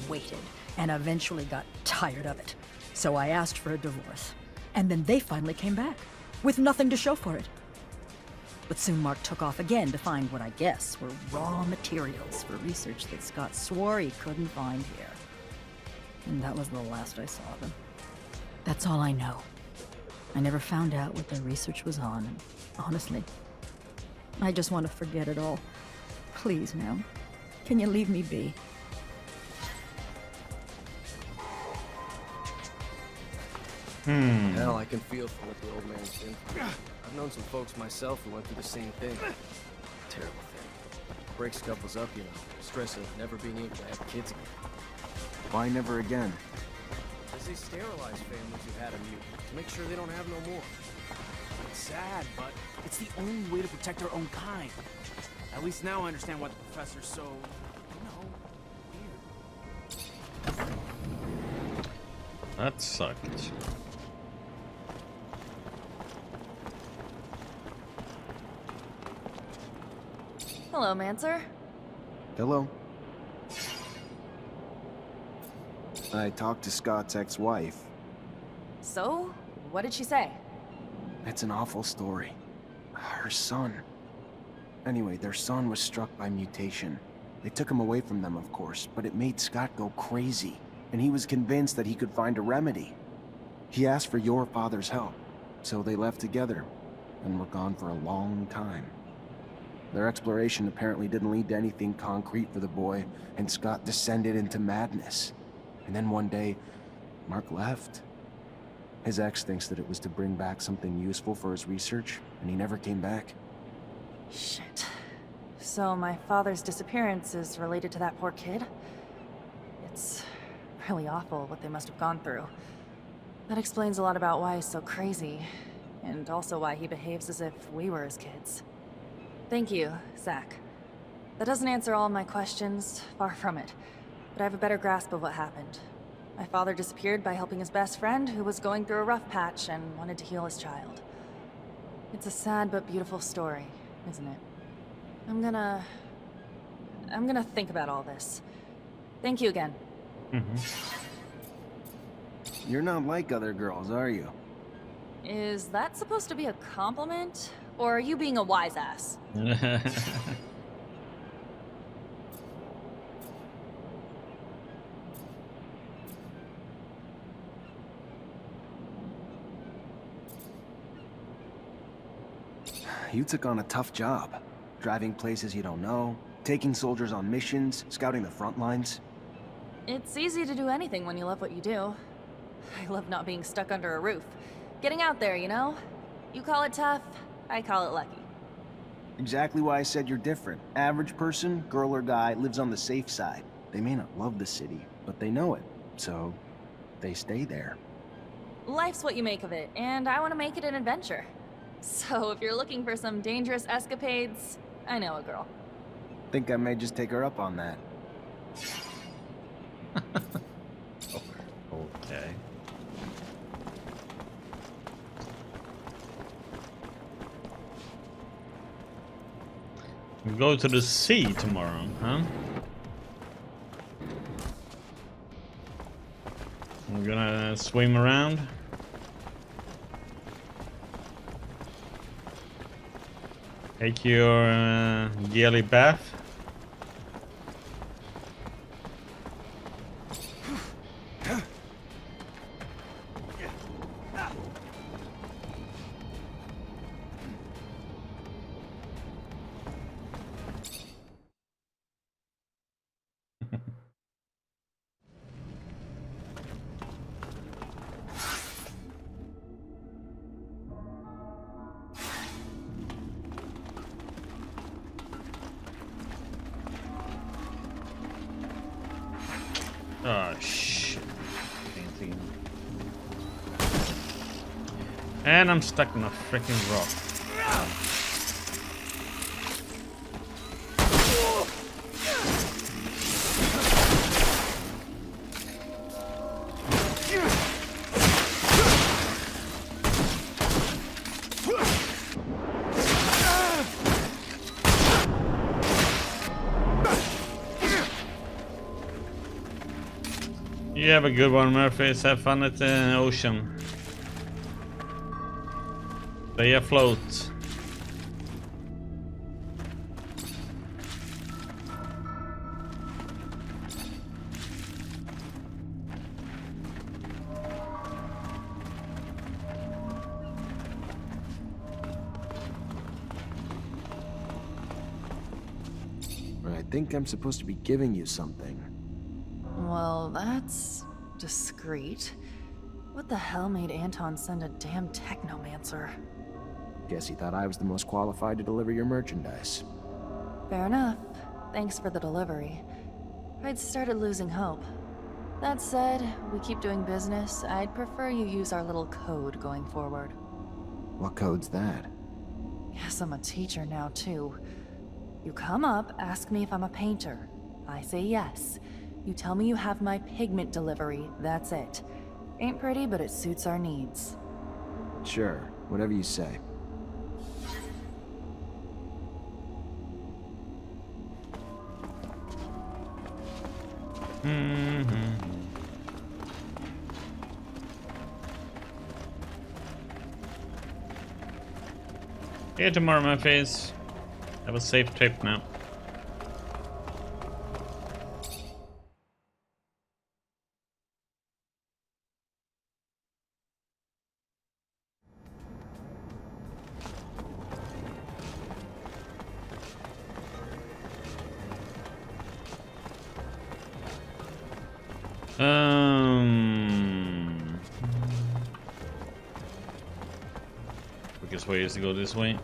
waited, and eventually got tired of it. So I asked for a divorce, and then they finally came back, with nothing to show for it. But soon Mark took off again to find what I guess were raw materials for research that Scott swore he couldn't find here. And that was the last I saw of him. That's all I know. I never found out what their research was on, and honestly, I just want to forget it all. Please, now. Can you leave me be? Hell, I can feel for what the old man's been through. I've known some folks myself who went through the same thing. Terrible thing. Breaks couples up, you know. Stress of never being able to have kids again. Why never again? Because they sterilize families who had a mutant to make sure they don't have no more. It's sad, but it's the only way to protect our own kind. At least now I understand why the professor's so, weird. That sucked. Hello, Mancer. Hello? I talked to Scott's ex-wife. So, what did she say? It's an awful story. Her son. Anyway, their son was struck by mutation. They took him away from them, of course, but it made Scott go crazy, and he was convinced that he could find a remedy. He asked for your father's help, so they left together, and were gone for a long time. Their exploration apparently didn't lead to anything concrete for the boy, and Scott descended into madness. And then one day, Mark left. His ex thinks that it was to bring back something useful for his research, and he never came back. Shit. So my father's disappearance is related to that poor kid? It's really awful what they must have gone through. That explains a lot about why he's so crazy, and also why he behaves as if we were his kids. Thank you, Zach. That doesn't answer all of my questions, far from it, but I have a better grasp of what happened. My father disappeared by helping his best friend, who was going through a rough patch and wanted to heal his child. It's a sad but beautiful story, isn't it? I'm gonna think about all this. Thank you again. You're not like other girls, are you? Is that supposed to be a compliment? Or are you being a wise ass? You took on a tough job. Driving places you don't know, taking soldiers on missions, scouting the front lines. It's easy to do anything when you love what you do. I love not being stuck under a roof. Getting out there, you know? You call it tough, I call it lucky. Exactly why I said you're different. Average person, girl or guy, lives on the safe side. They may not love the city, but they know it. So, they stay there. Life's what you make of it, and I want to make it an adventure. So if you're looking for some dangerous escapades, I know a girl. Think I may just take her up on that. Okay. We go to the sea tomorrow, huh? We're gonna swim around. Take your yearly bath. Oh shit. And I'm stuck in a freaking rock. You have a good one, Murphy. Have fun at the ocean. Stay afloat. I think I'm supposed to be giving you something. Well, that's discreet. What the hell made Anton send a damn Technomancer? Guess he thought I was the most qualified to deliver your merchandise. Fair enough. Thanks for the delivery. I'd started losing hope. That said, we keep doing business. I'd prefer you use our little code going forward. What code's that? Yes, I'm a teacher now, too. You come up, ask me if I'm a painter. I say yes. You tell me you have my pigment delivery, that's it. Ain't pretty, but it suits our needs. Sure, whatever you say. See you tomorrow, my face. Have a safe trip now. Quickest way is to go this way.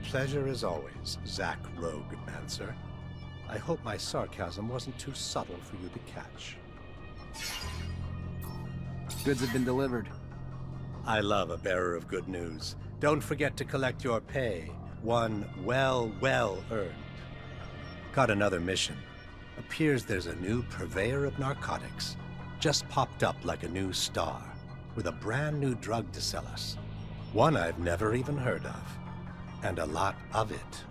Pleasure as always, Zack Rogue-Mancer. I hope my sarcasm wasn't too subtle for you to catch. Goods have been delivered. I love a bearer of good news. Don't forget to collect your pay. One well earned. Got another mission. Appears there's a new purveyor of narcotics. Just popped up like a new star, with a brand new drug to sell us. One I've never even heard of. And a lot of it.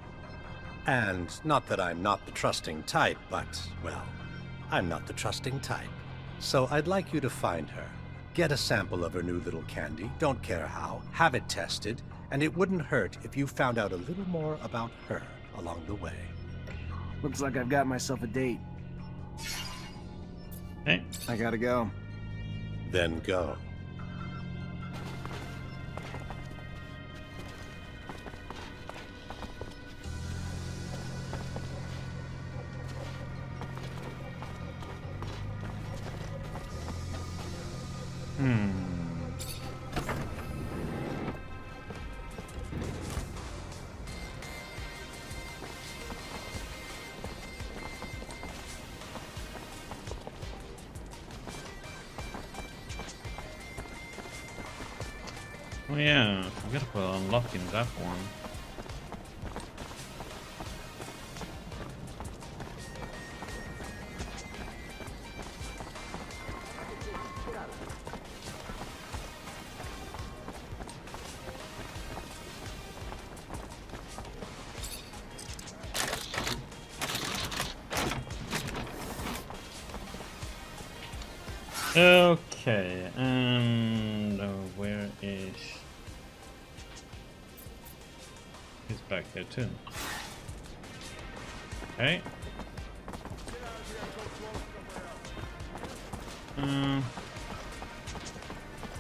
And not that I'm not the trusting type, but, well, I'm not the trusting type. So I'd like you to find her. Get a sample of her new little candy, don't care how, have it tested, and it wouldn't hurt if you found out a little more about her along the way. Looks like I've got myself a date. Hey. I gotta go. Then go. Oh yeah, I forgot to put unlocking that one. Okay, and where is... He's back there too. Okay.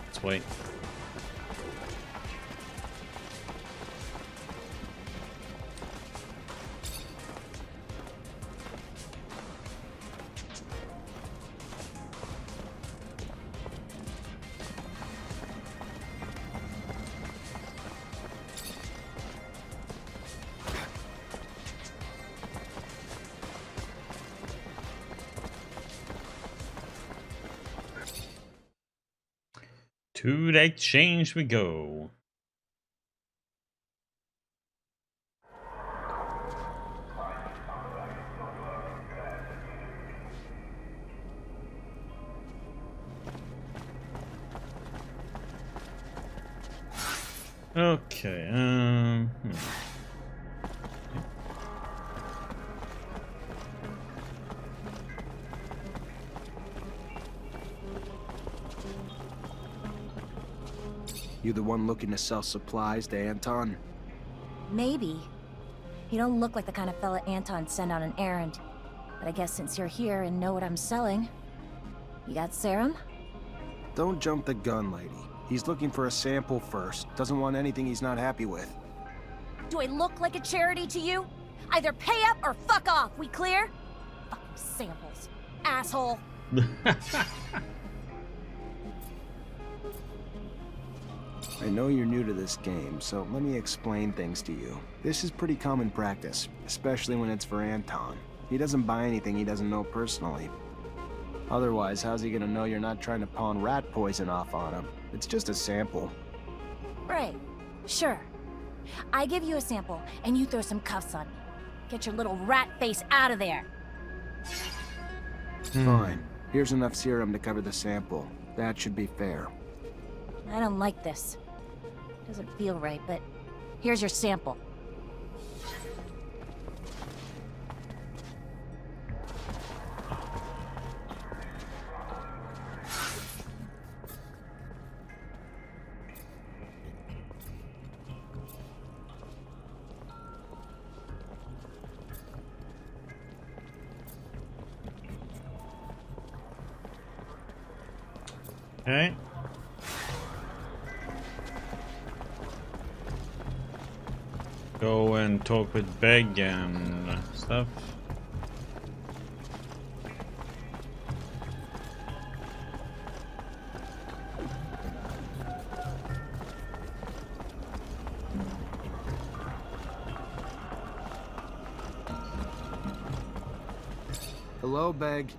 Let's wait. To the exchange we go. Okay, You the one looking to sell supplies to Anton? Maybe. You don't look like the kind of fella Anton sent on an errand. But I guess since you're here and know what I'm selling... You got serum? Don't jump the gun, lady. He's looking for a sample first. Doesn't want anything he's not happy with. Do I look like a charity to you? Either pay up or fuck off, we clear? Fucking samples. Asshole. I know you're new to this game, so let me explain things to you. This is pretty common practice, especially when it's for Anton. He doesn't buy anything he doesn't know personally. Otherwise, how's he gonna know you're not trying to pawn rat poison off on him? It's just a sample. Right. Sure. I give you a sample, and you throw some cuffs on me. Get your little rat face out of there. Fine. Here's enough serum to cover the sample. That should be fair. I don't like this. Doesn't feel right, but here's your sample. okay. Go and talk with Beg and stuff. Hello, Beg.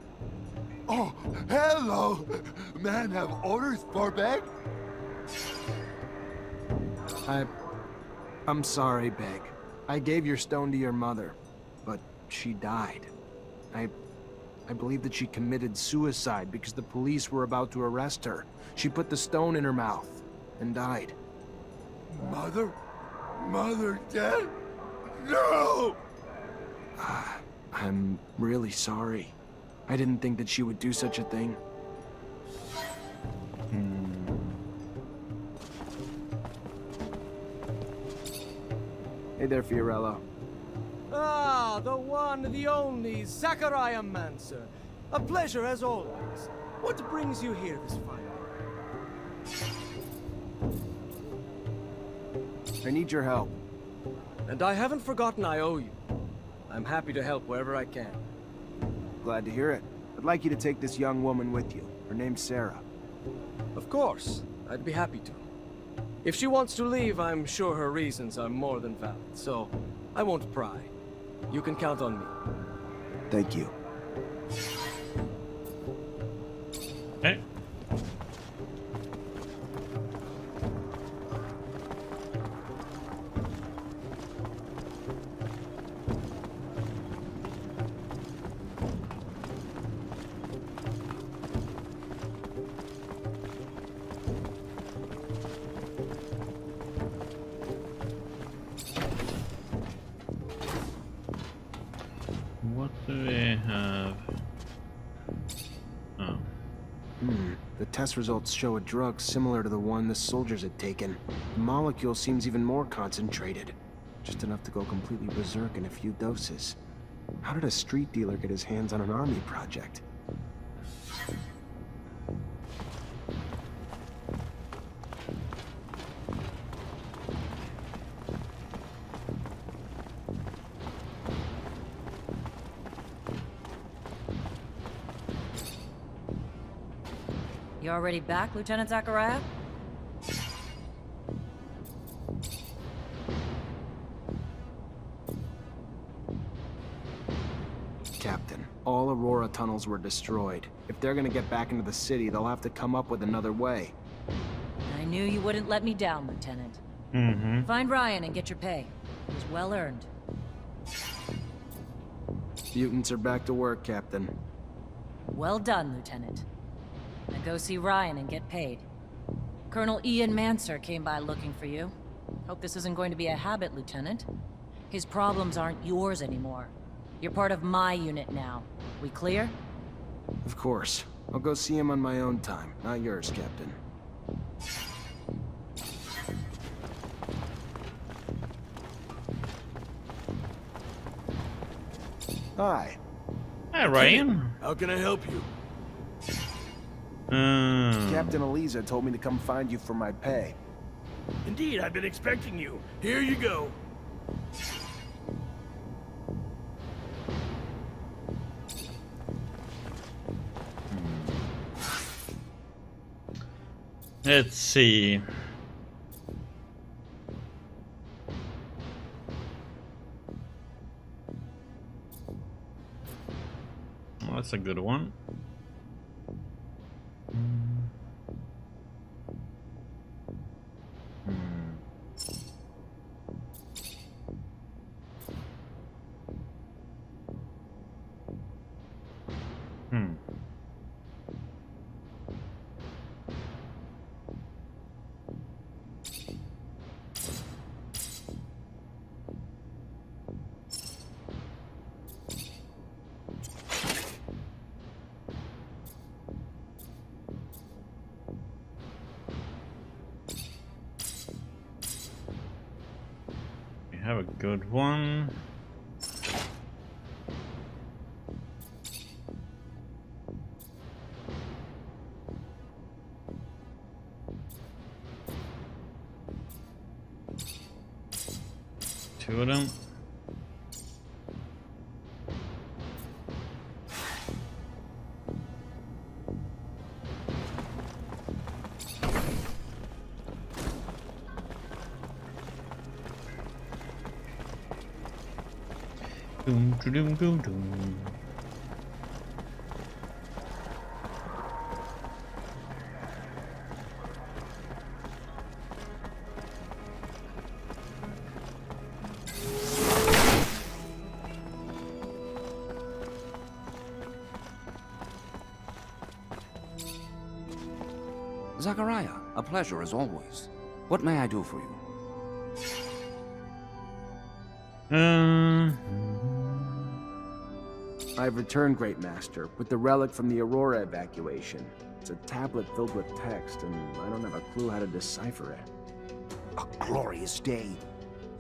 Oh, hello! Man, have orders for Beg? I'm sorry, Beg. I gave your stone to your mother, but she died. I believe that she committed suicide because the police were about to arrest her. She put the stone in her mouth and died. Mother? Mother dead? No! I'm really sorry. I didn't think that she would do such a thing. Hey there, Fiorello. Ah, the one, the only, Technomancer. A pleasure as always. What brings you here this fine day? I need your help. And I haven't forgotten I owe you. I'm happy to help wherever I can. Glad to hear it. I'd like you to take this young woman with you. Her name's Sarah. Of course. I'd be happy to. If she wants to leave, I'm sure her reasons are more than valid, so I won't pry. You can count on me. Thank you. Okay. What do we have? Oh. The test results show a drug similar to the one the soldiers had taken. The molecule seems even more concentrated. Just enough to go completely berserk in a few doses. How did a street dealer get his hands on an army project? You already back, Lieutenant Zachariah? Captain, all Aurora tunnels were destroyed. If they're gonna get back into the city, they'll have to come up with another way. I knew you wouldn't let me down, Lieutenant. Find Ryan and get your pay. It was well earned. Mutants are back to work, Captain. Well done, Lieutenant. Now go see Ryan and get paid. Colonel Ian Mancer came by looking for you. Hope this isn't going to be a habit, Lieutenant. His problems aren't yours anymore. You're part of my unit now. We clear? Of course. I'll go see him on my own time, not yours, Captain. Hi. Hi, Ryan. How can I help you? Captain Eliza told me to come find you for my pay. Indeed, I've been expecting you. Here you go. Let's see. Well, that's a good one. Have a good one. Two of them. Doom, doom, doom, doom. Zachariah, a pleasure as always. What may I do for you? I've returned, Great Master, with the relic from the Aurora evacuation. It's a tablet filled with text, and I don't have a clue how to decipher it. A glorious day.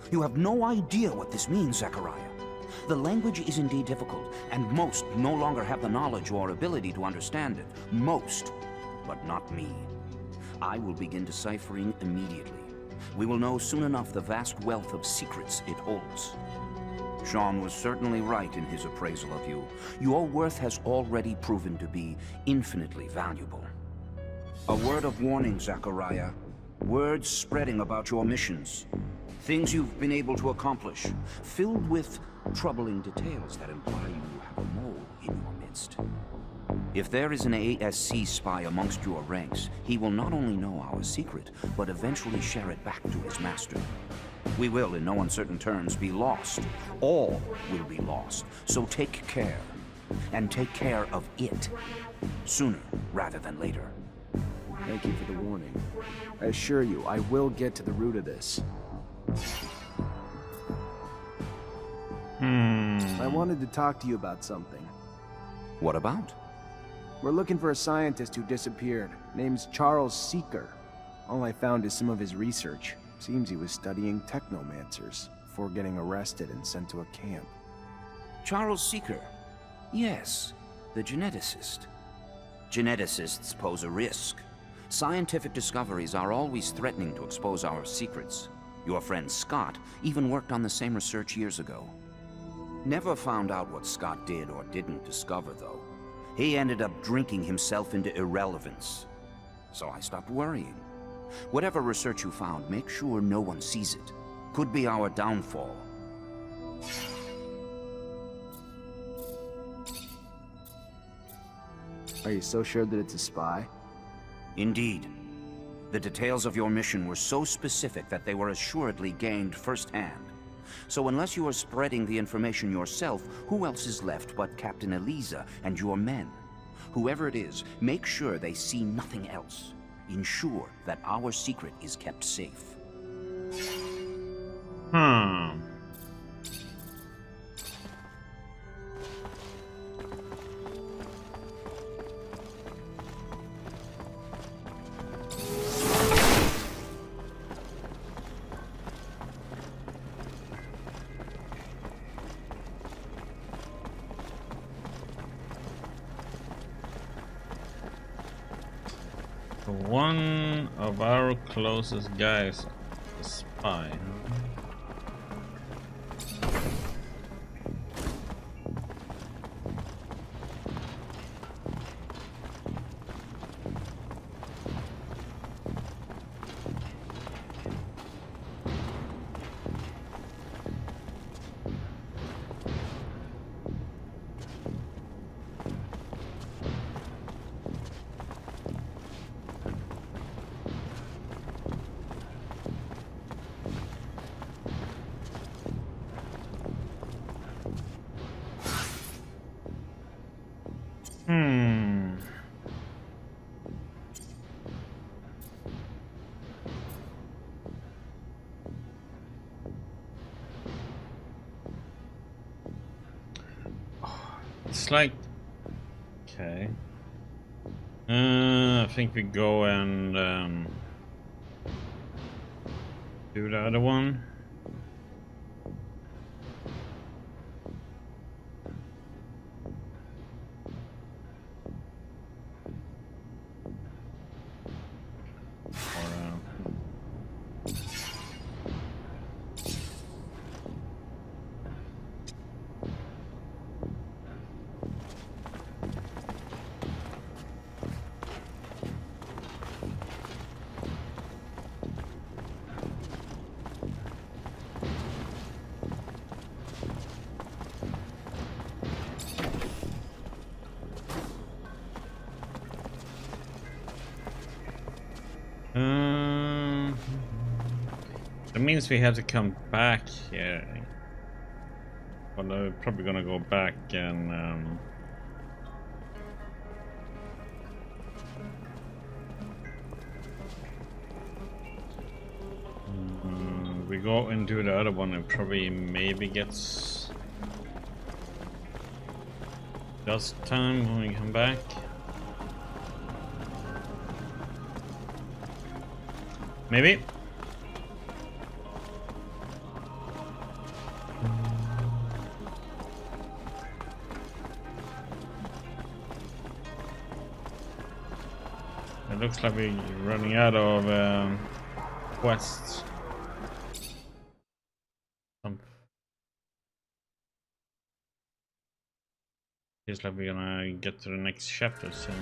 You have no idea what this means, Zachariah. The language is indeed difficult, and most no longer have the knowledge or ability to understand it. Most, but not me. I will begin deciphering immediately. We will know soon enough the vast wealth of secrets it holds. Sean was certainly right in his appraisal of you. Your worth has already proven to be infinitely valuable. A word of warning, Zachariah. Words spreading about your missions. Things you've been able to accomplish, filled with troubling details that imply you have a mole in your midst. If there is an ASC spy amongst your ranks, he will not only know our secret, but eventually share it back to his master. We will, in no uncertain terms, be lost. All will be lost. So take care. And take care of it. Sooner rather than later. Thank you for the warning. I assure you, I will get to the root of this. I wanted to talk to you about something. What about? We're looking for a scientist who disappeared. Name's Charles Seeker. All I found is some of his research. Seems he was studying Technomancers before getting arrested and sent to a camp. Charles Seeker. Yes, the geneticist. Geneticists pose a risk. Scientific discoveries are always threatening to expose our secrets. Your friend Scott even worked on the same research years ago. Never found out what Scott did or didn't discover, though. He ended up drinking himself into irrelevance. So I stopped worrying. Whatever research you found, make sure no one sees it. Could be our downfall. Are you so sure that it's a spy? Indeed. The details of your mission were so specific that they were assuredly gained firsthand. So unless you are spreading the information yourself, who else is left but Captain Eliza and your men? Whoever it is, make sure they see nothing else. Ensure that our secret is kept safe. One of our closest guys, a spy. It's like, okay. I think we go and do the other one. That means we have to come back here. Well, we're probably gonna go back and we go into the other one and probably maybe gets just time when we come back. Maybe. It looks like we're running out of quests. Feels like we're gonna get to the next chapter soon.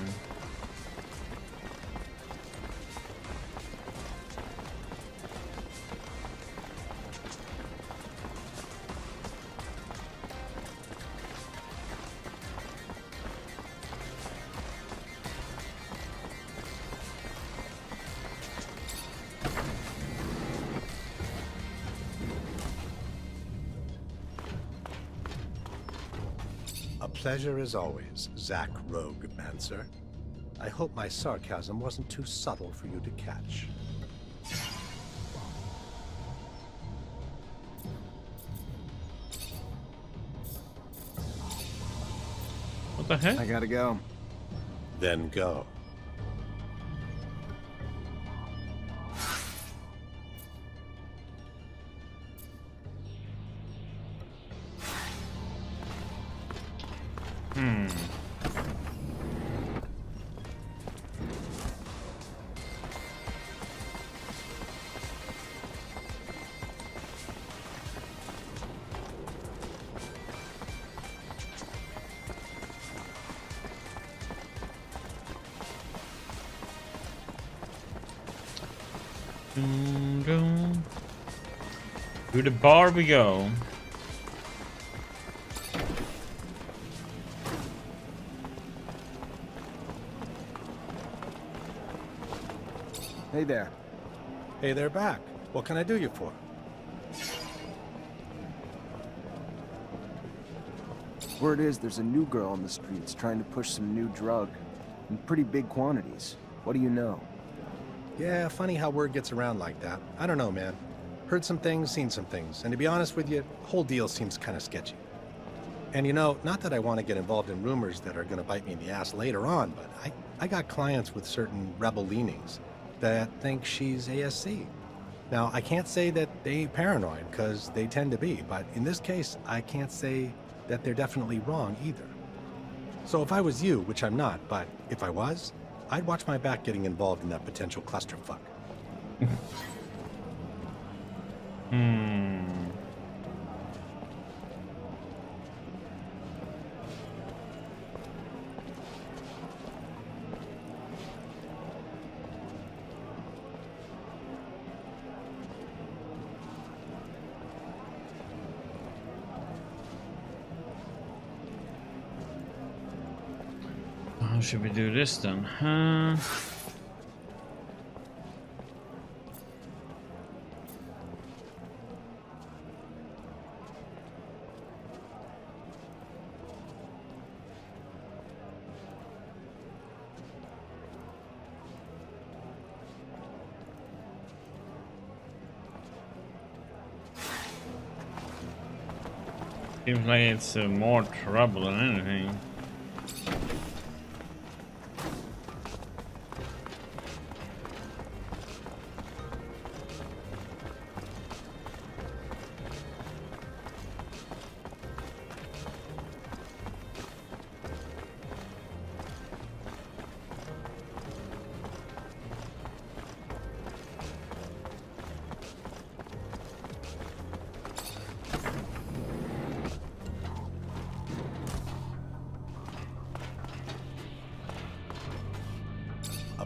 Pleasure as always, Zack Rogue Mancer. I hope my sarcasm wasn't too subtle for you to catch. What the heck? I gotta go. Then go. To the bar we go. Hey there. Hey there, back. What can I do you for? Word is there's a new girl on the streets trying to push some new drug in pretty big quantities. What do you know? Yeah, funny how word gets around like that. I don't know, man. Heard some things, seen some things, and to be honest with you, the whole deal seems kind of sketchy. And you know, not that I want to get involved in rumors that are going to bite me in the ass later on, but I got clients with certain rebel leanings that think she's ASC. Now, I can't say that they ain't paranoid, because they tend to be, but in this case, I can't say that they're definitely wrong either. So if I was you, which I'm not, but if I was, I'd watch my back getting involved in that potential clusterfuck. How should we do this then? Seems like it's more trouble than anything.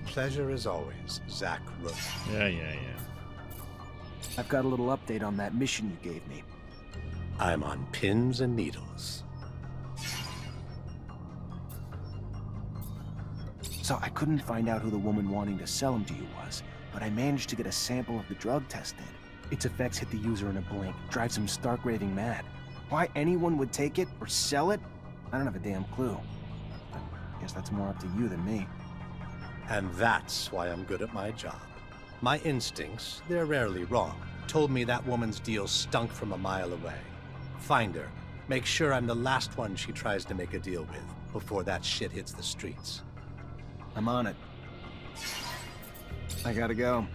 Pleasure as always, Zach Rook. Yeah. I've got a little update on that mission you gave me. I'm on pins and needles. So I couldn't find out who the woman wanting to sell them to you was, but I managed to get a sample of the drug tested. Its effects hit the user in a blink, drives him stark raving mad. Why anyone would take it or sell it, I don't have a damn clue. But I guess that's more up to you than me. And that's why I'm good at my job. My instincts, they're rarely wrong, told me that woman's deal stunk from a mile away. Find her. Make sure I'm the last one she tries to make a deal with before that shit hits the streets. I'm on it. I gotta go.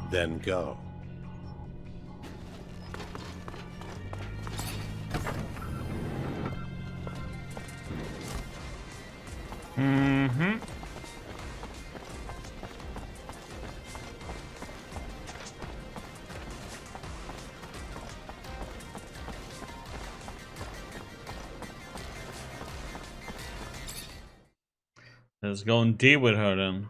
Then go. Let's go and deal with her then.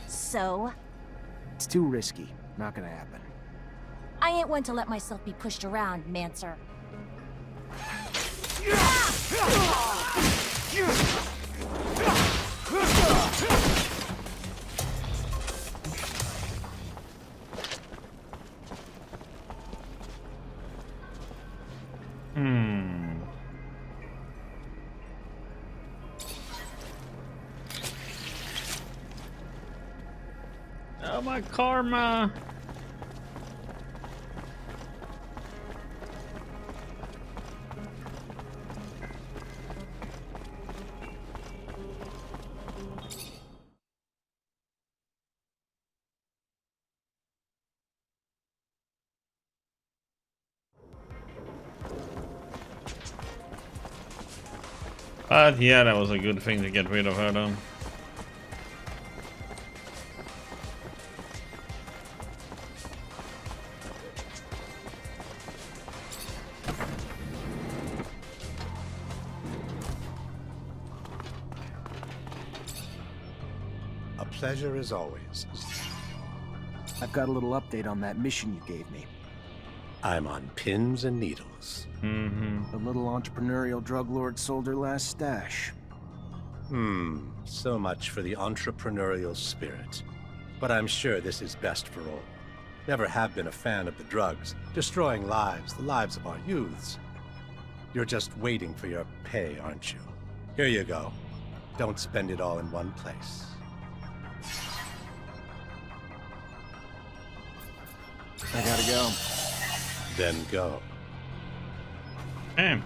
So? It's too risky. Not gonna happen. I ain't one to let myself be pushed around, Mancer. Oh, my karma! But yeah, that was a good thing to get rid of her though. A pleasure as always. I've got a little update on that mission you gave me. I'm on pins and needles. The little entrepreneurial drug lord sold her last stash. So much for the entrepreneurial spirit. But I'm sure this is best for all. Never have been a fan of the drugs, destroying lives, the lives of our youths. You're just waiting for your pay, aren't you? Here you go. Don't spend it all in one place. I gotta go. Then go. Damn.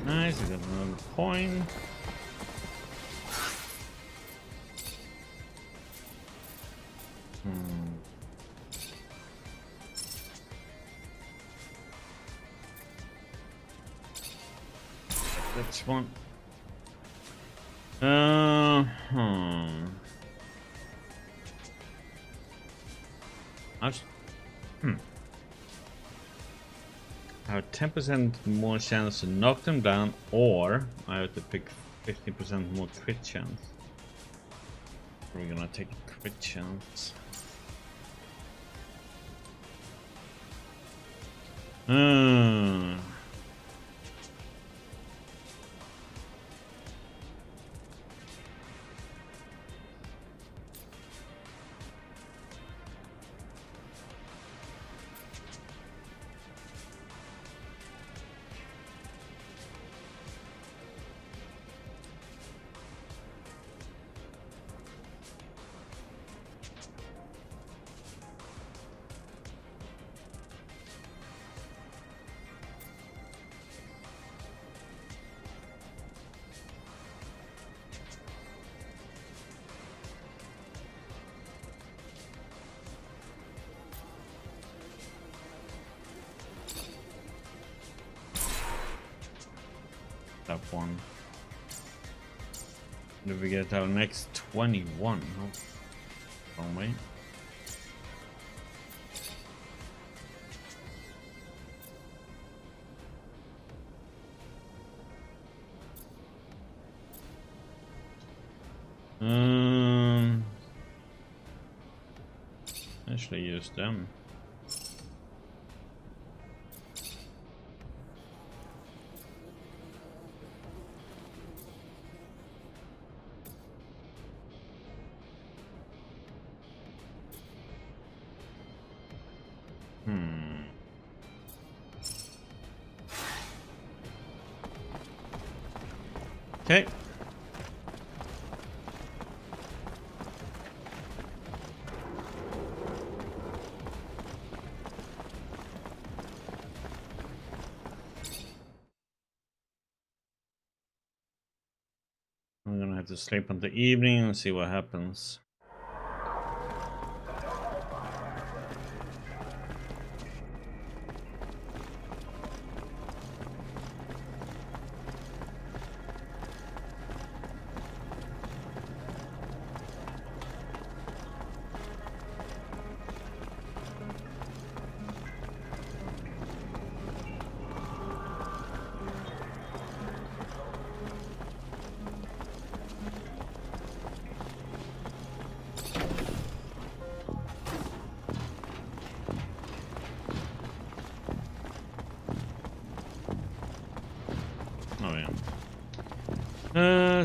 Nice, we got another point. Which one? I have 10% more chance to knock them down, or I have to pick 50% more crit chance. We're gonna take a crit chance. That one. Did we get our next 21? Oh, wrong way. Actually use them. Okay. I'm gonna have to sleep on the evening and see what happens.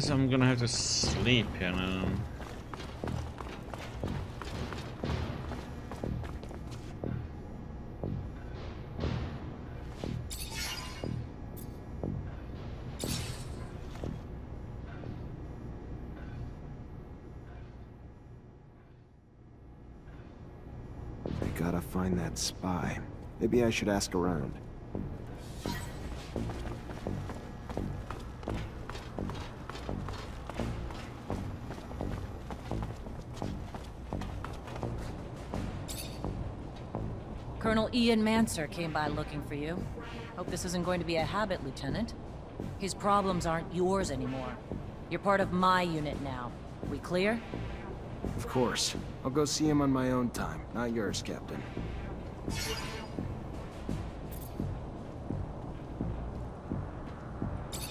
So I'm gonna have to sleep here now. Gotta find that spy. Maybe I should ask around. Colonel Ian Mancer came by looking for you. Hope this isn't going to be a habit, Lieutenant. His problems aren't yours anymore. You're part of my unit now. We clear? Of course. I'll go see him on my own time, not yours, Captain.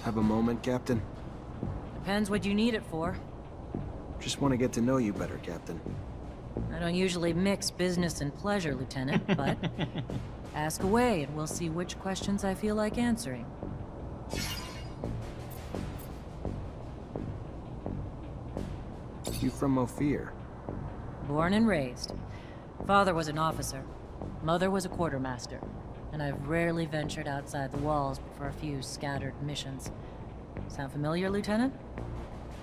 Have a moment, Captain? Depends what you need it for. Just want to get to know you better, Captain. I don't usually mix business and pleasure, Lieutenant, but ask away and we'll see which questions I feel like answering. You from Ophir? Born and raised. Father was an officer. Mother was a quartermaster. And I've rarely ventured outside the walls but for a few scattered missions. Sound familiar, Lieutenant?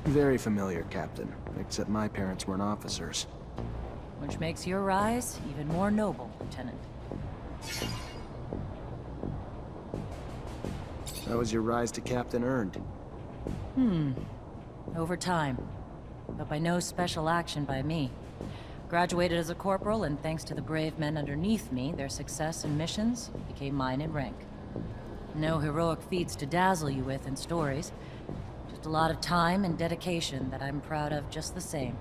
Very familiar, Captain. Except my parents weren't officers. Which makes your rise even more noble, Lieutenant. How was your rise to captain earned? Over time. But by no special action by me. Graduated as a corporal, and thanks to the brave men underneath me, their success and missions became mine in rank. No heroic feats to dazzle you with in stories. Just a lot of time and dedication that I'm proud of just the same.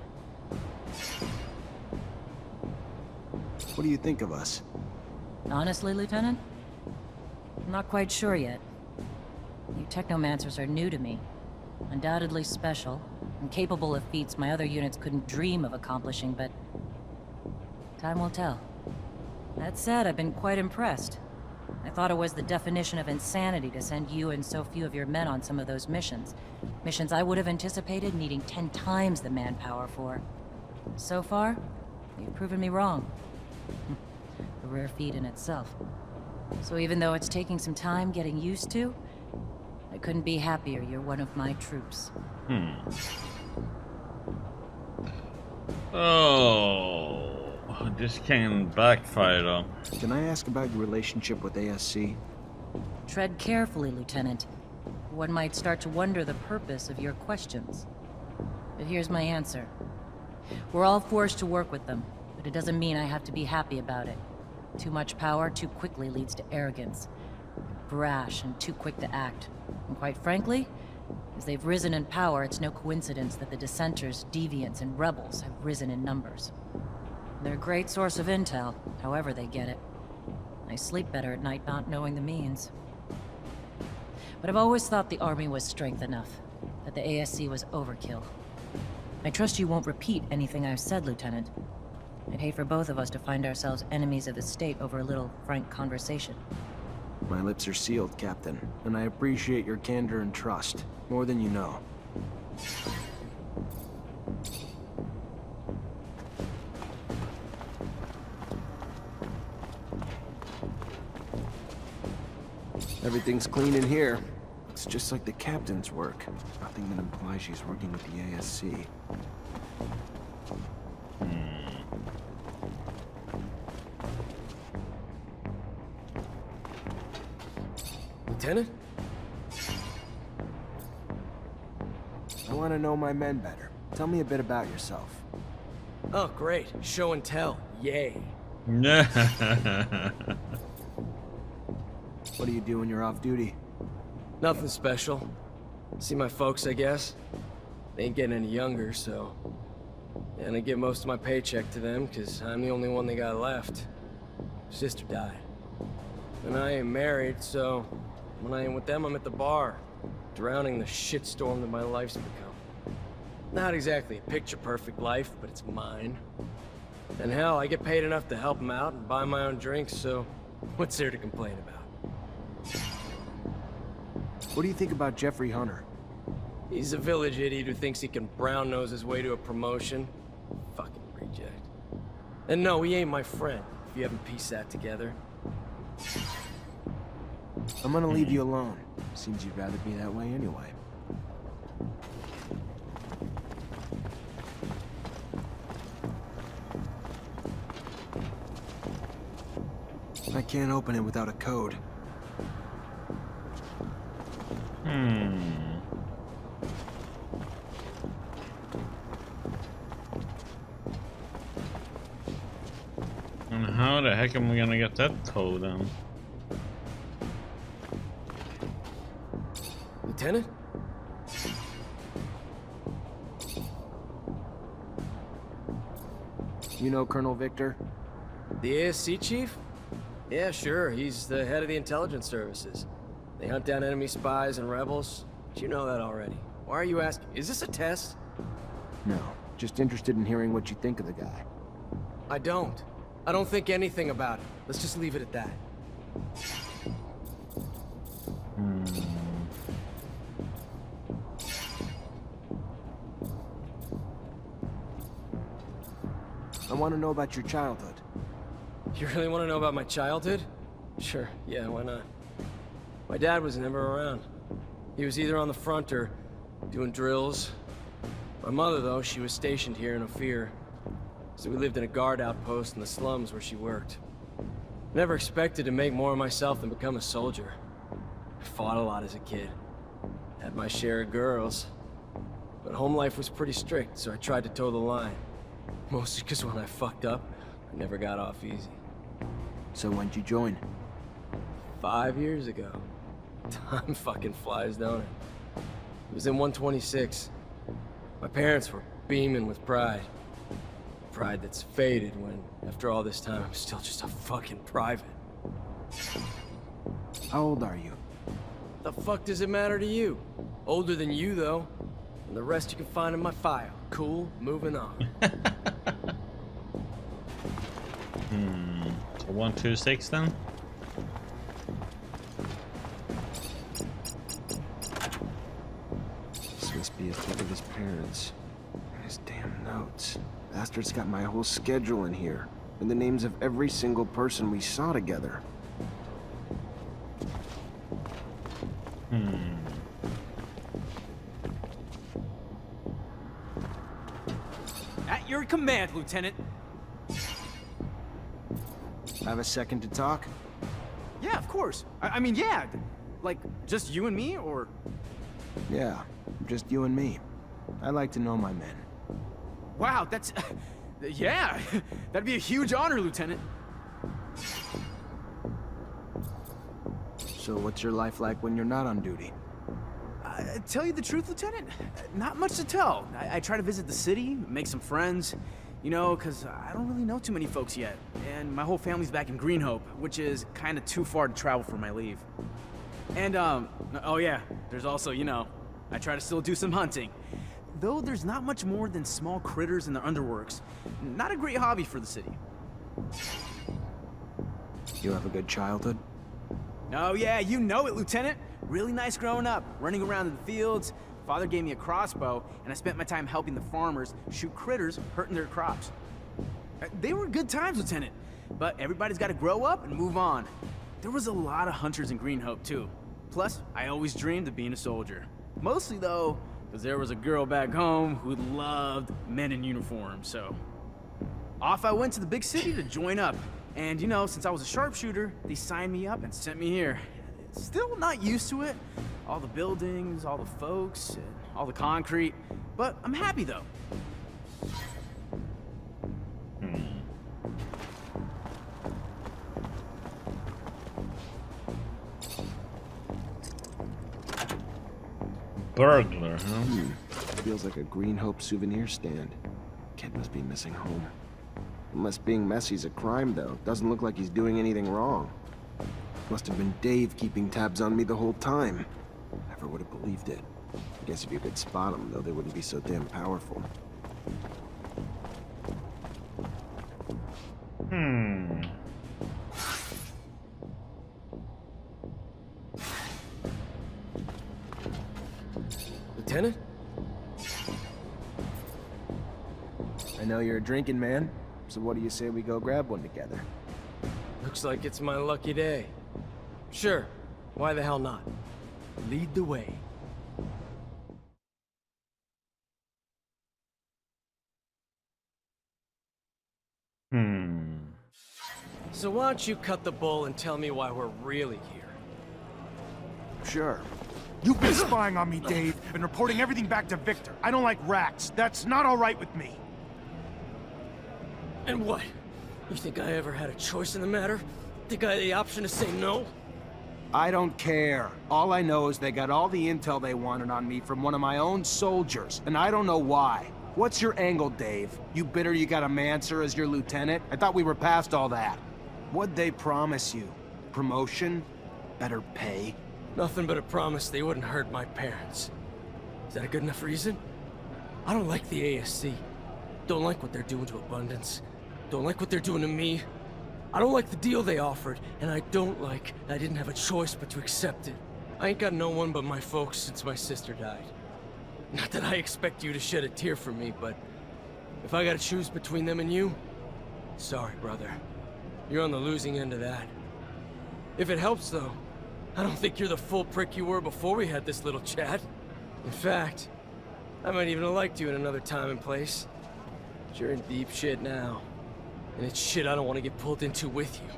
What do you think of us? Honestly, Lieutenant? I'm not quite sure yet. You Technomancers are new to me. Undoubtedly special, and capable of feats my other units couldn't dream of accomplishing, but time will tell. That said, I've been quite impressed. I thought it was the definition of insanity to send you and so few of your men on some of those missions. Missions I would have anticipated needing 10 times the manpower for. So far, you've proven me wrong. A rare feat in itself. So even though it's taking some time getting used to, I couldn't be happier you're one of my troops. Oh, this can backfire though. Can I ask about your relationship with ASC? Tread carefully, Lieutenant. One might start to wonder the purpose of your questions. But here's my answer. We're all forced to work with them, but it doesn't mean I have to be happy about it. Too much power too quickly leads to arrogance. Brash and too quick to act. And quite frankly, as they've risen in power, it's no coincidence that the dissenters, deviants, and rebels have risen in numbers. They're a great source of intel, however they get it. I sleep better at night not knowing the means. But I've always thought the army was strength enough, that the ASC was overkill. I trust you won't repeat anything I've said, Lieutenant. I'd hate for both of us to find ourselves enemies of the state over a little frank conversation. My lips are sealed, Captain, and I appreciate your candor and trust, more than you know. Everything's clean in here. It's just like the captain's work. Nothing that implies she's working with the ASC. Lieutenant? I want to know my men better. Tell me a bit about yourself. Oh, great. Show and tell. Yay. What do you do when you're off duty? Nothing special. See my folks, I guess. They ain't getting any younger, so... And I give most of my paycheck to them, because I'm the only one they got left. Sister died. And I ain't married, so... When I ain't with them, I'm at the bar, drowning the shitstorm that my life's become. Not exactly a picture-perfect life, but it's mine. And hell, I get paid enough to help them out and buy my own drinks, so what's there to complain about? What do you think about Jeffrey Hunter? He's a village idiot who thinks he can brown-nose his way to a promotion. Fucking reject. And no, he ain't my friend, if you haven't pieced that together. I'm gonna leave you alone. Seems you'd rather be that way anyway. can't open it without a code. And how the heck am we gonna get that code then? Lieutenant? You know Colonel Victor? The ASC chief? Yeah, sure. He's the head of the intelligence services. They hunt down enemy spies and rebels. But you know that already. Why are you asking? Is this a test? No. Just interested in hearing what you think of the guy. I don't. I don't think anything about it. Let's just leave it at that. I want to know about your childhood. You really want to know about my childhood? Sure, yeah, why not? My dad was never around. He was either on the front or doing drills. My mother, though, she was stationed here in Ophir. So we lived in a guard outpost in the slums where she worked. Never expected to make more of myself than become a soldier. I fought a lot as a kid. Had my share of girls. But home life was pretty strict, so I tried to toe the line. Mostly because when I fucked up, I never got off easy. So when'd you join? 5 years ago. Time fucking flies, don't it? It was in 126. My parents were beaming with pride. Pride that's faded when, after all this time, I'm still just a fucking private. How old are you? The fuck does it matter to you? Older than you, though. And the rest you can find in my file. Cool, moving on. So 126 then? This must be as thick of his parents. His damn notes. Bastard's got my whole schedule in here. And the names of every single person we saw together. At your command, Lieutenant. Have a second to talk? Yeah, of course. I mean, yeah. Like, just you and me, or... Yeah, just you and me. I like to know my men. Wow, that's... yeah, that'd be a huge honor, Lieutenant. So what's your life like when you're not on duty? Tell you the truth, Lieutenant, not much to tell. I try to visit the city, make some friends, you know, because I don't really know too many folks yet. And my whole family's back in Greenhope, which is kind of too far to travel for my leave. And, oh yeah, there's also, you know, I try to still do some hunting. Though there's not much more than small critters in the underworks. Not a great hobby for the city. You have a good childhood? Oh yeah, you know it, Lieutenant. Really nice growing up, running around in the fields. Father gave me a crossbow, and I spent my time helping the farmers shoot critters hurting their crops. They were good times, Lieutenant, but everybody's got to grow up and move on. There was a lot of hunters in Greenhope, too. Plus, I always dreamed of being a soldier. Mostly, though, because there was a girl back home who loved men in uniform, so... Off I went to the big city to join up. And, you know, since I was a sharpshooter, they signed me up and sent me here. Still not used to it. All the buildings, all the folks, and all the concrete. But I'm happy, though. Burglar, huh? Feels like a Greenhope souvenir stand. Kid must be missing home. Unless being messy's a crime, though. Doesn't look like he's doing anything wrong. Must have been Dave keeping tabs on me the whole time. Never would have believed it. Guess if you could spot them, though, they wouldn't be so damn powerful. Lieutenant? I know you're a drinking man, so what do you say we go grab one together? Looks like it's my lucky day. Sure, why the hell not? Lead the way. So why don't you cut the bull and tell me why we're really here? Sure. You've been spying on me, Dave, and reporting everything back to Victor. I don't like rats. That's not all right with me. And what? You think I ever had a choice in the matter? Think I had the option to say no? I don't care. All I know is they got all the intel they wanted on me from one of my own soldiers, and I don't know why. What's your angle, Dave? You bitter you got a Mancer as your lieutenant? I thought we were past all that. What'd they promise you? Promotion? Better pay? Nothing but a promise they wouldn't hurt my parents. Is that a good enough reason? I don't like the ASC. Don't like what they're doing to Abundance. Don't like what they're doing to me. I don't like the deal they offered, and I don't like I didn't have a choice but to accept it. I ain't got no one but my folks since my sister died. Not that I expect you to shed a tear for me, but if I gotta choose between them and you, sorry, brother. You're on the losing end of that. If it helps, though, I don't think you're the full prick you were before we had this little chat. In fact, I might even have liked you in another time and place. But you're in deep shit now. And it's shit I don't want to get pulled into with you.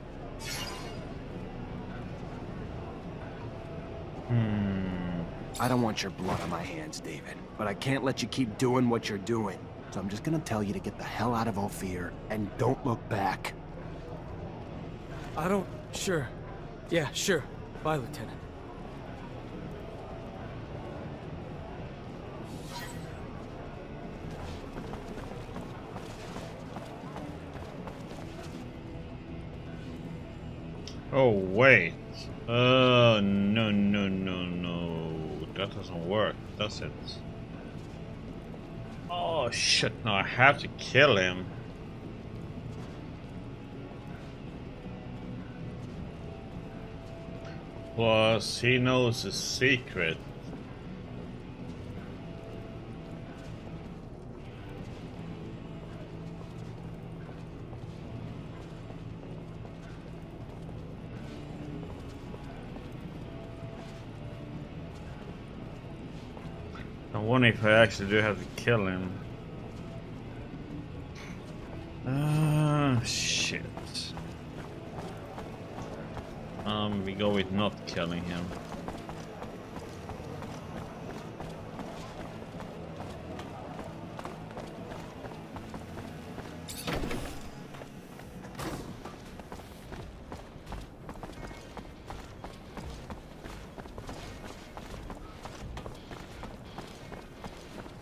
I don't want your blood on my hands, David. But I can't let you keep doing what you're doing. So I'm just gonna tell you to get the hell out of Ophir and don't look back. I don't... Sure. Yeah, sure. Bye, Lieutenant. Oh, wait. No, no, no, no. That doesn't work, does it? Oh, shit. No, I have to kill him. Plus, he knows a secret. I wonder if I actually do have to kill him. Shit. We go with not killing him.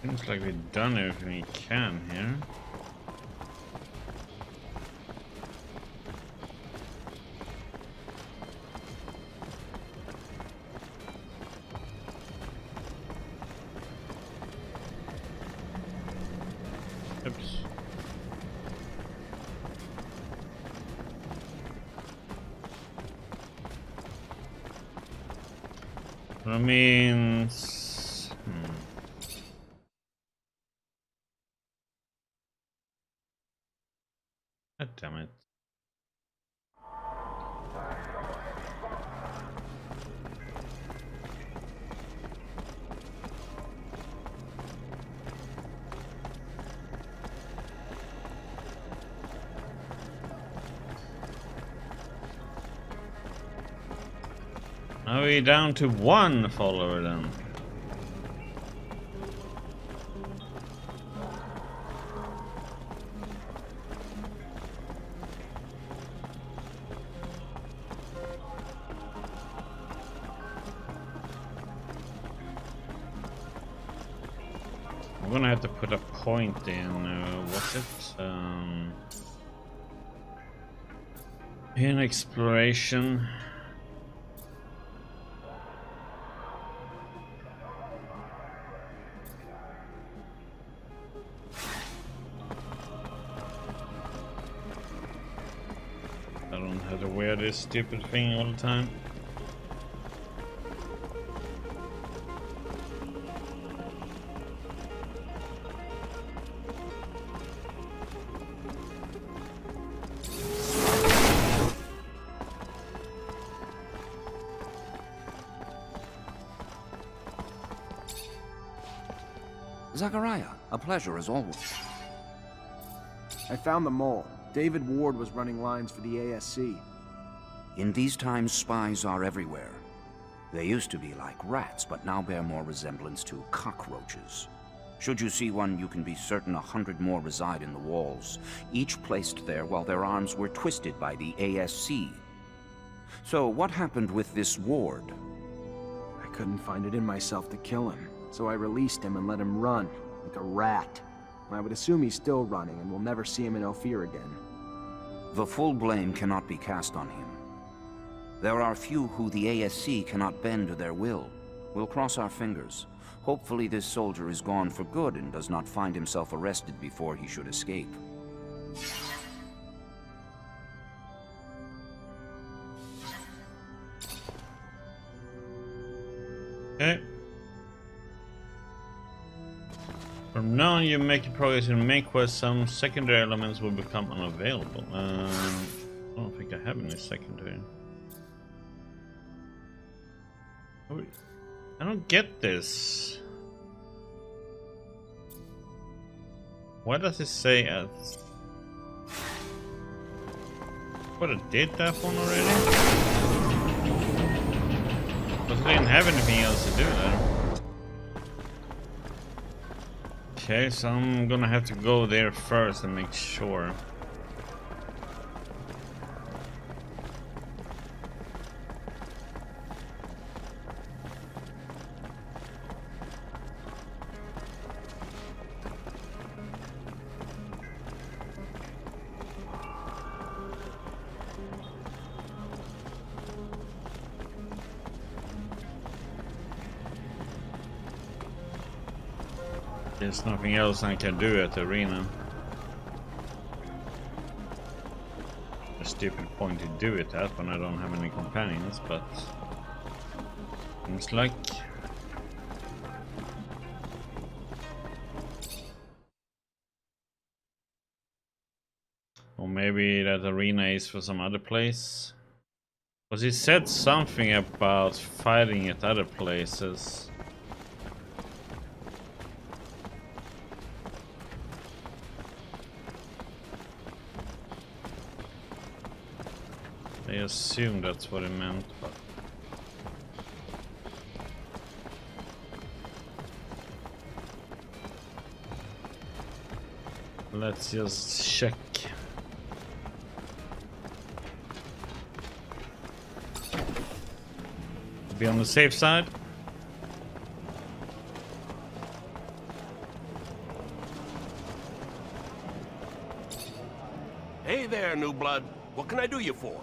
Seems like we've done everything we can here. Oops. That means... God damn it. Now we're down to one follower then. I'm gonna have to put a point in, what's it? In exploration. I don't have to wear this stupid thing all the time. Zachariah, a pleasure as always. I found the mole. David Ward was running lines for the ASC. In these times, spies are everywhere. They used to be like rats, but now bear more resemblance to cockroaches. Should you see one, you can be certain 100 more reside in the walls, each placed there while their arms were twisted by the ASC. So what happened with this Ward? I couldn't find it in myself to kill him, so I released him and let him run, like a rat. I would assume he's still running, and we'll never see him in Ophir again. The full blame cannot be cast on him. There are few who the ASC cannot bend to their will. We'll cross our fingers. Hopefully this soldier is gone for good and does not find himself arrested before he should escape. Okay. From now on, you make progress in main quest, some secondary elements will become unavailable. I don't think I have any secondary. I don't get this. Why does it say as? What, I did that one already? Because I didn't have anything else to do there. Okay, so I'm gonna have to go there first and make sure. There's nothing else I can do at the arena. A stupid point to do it at when I don't have any companions, but seems like or maybe that arena is for some other place. Because he said something about fighting at other places. I assume that's what it meant, but let's just check. Be on the safe side. Hey there, new blood. What can I do you for?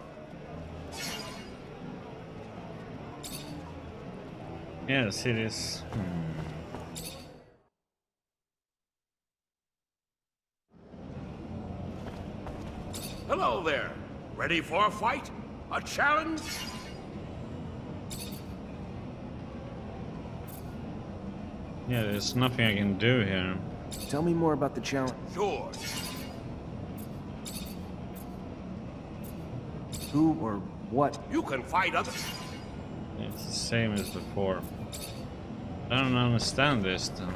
Yes, it is. Hello there. Ready for a fight? A challenge? Yeah, there's nothing I can do here. Tell me more about the challenge. Sure. Who or what? You can fight others. It's the same as before. I don't understand this then.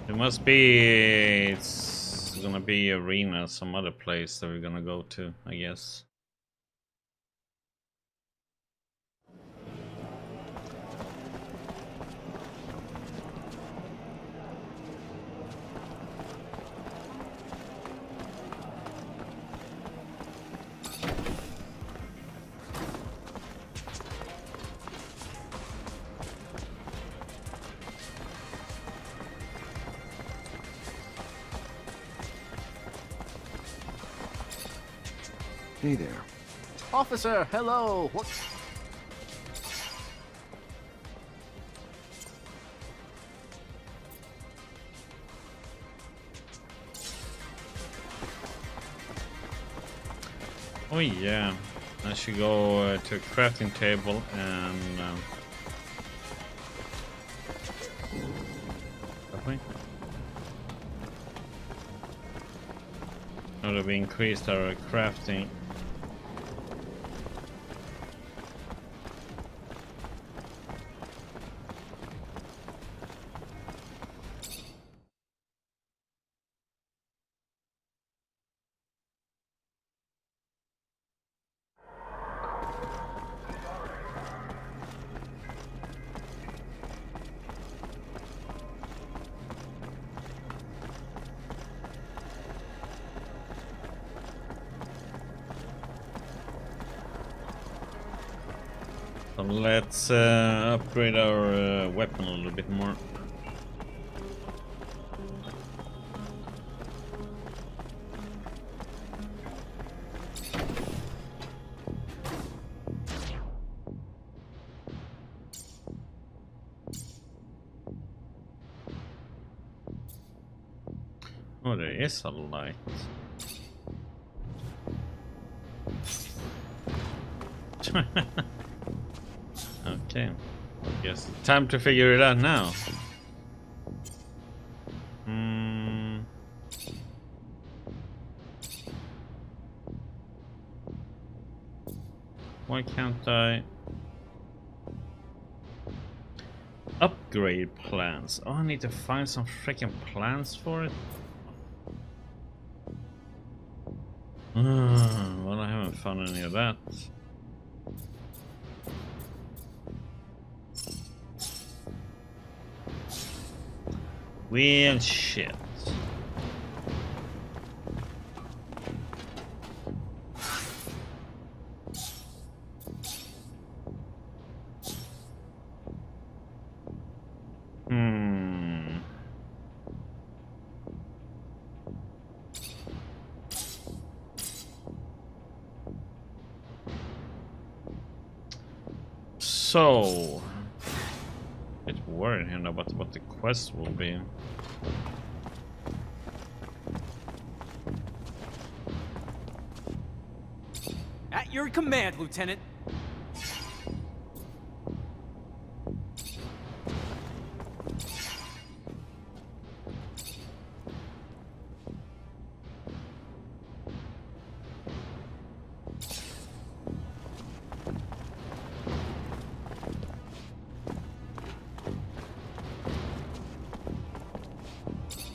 It must be... it's gonna be arena, some other place that we're gonna go to, I guess. Hey there. Officer, hello. What? Oh yeah, I should go to a crafting table and now that we increased our crafting. So let's upgrade our weapon a little bit more. Oh, there is a light. Okay. Yes. Time to figure it out now. Why can't I upgrade plans? Oh, I need to find some freaking plans for it. Well, I haven't found any of that. Well, shit. So, a bit worried here about what the quest will be. At your command, Lieutenant.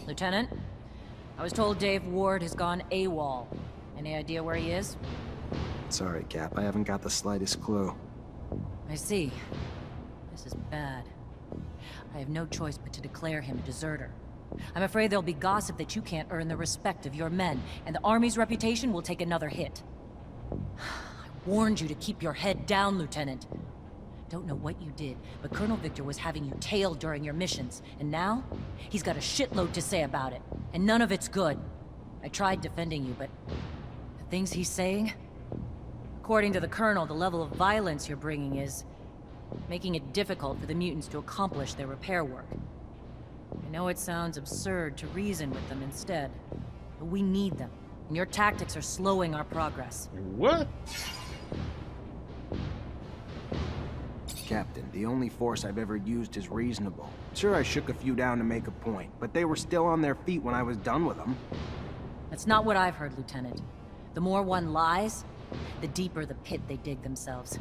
Lieutenant, I was told Dave Ward has gone AWOL. Any idea where he is? Sorry, Cap. I haven't got the slightest clue. I see. This is bad. I have no choice but to declare him a deserter. I'm afraid there'll be gossip that you can't earn the respect of your men, and the Army's reputation will take another hit. I warned you to keep your head down, Lieutenant. Don't know what you did, but Colonel Victor was having you tailed during your missions, and now he's got a shitload to say about it, and none of it's good. I tried defending you, but the things he's saying... According to the Colonel, the level of violence you're bringing is making it difficult for the mutants to accomplish their repair work. I know it sounds absurd to reason with them instead, but we need them, and your tactics are slowing our progress. What? Captain, the only force I've ever used is reasonable. Sure, I shook a few down to make a point, but they were still on their feet when I was done with them. That's not what I've heard, Lieutenant. The more one lies, the deeper the pit they dig themselves.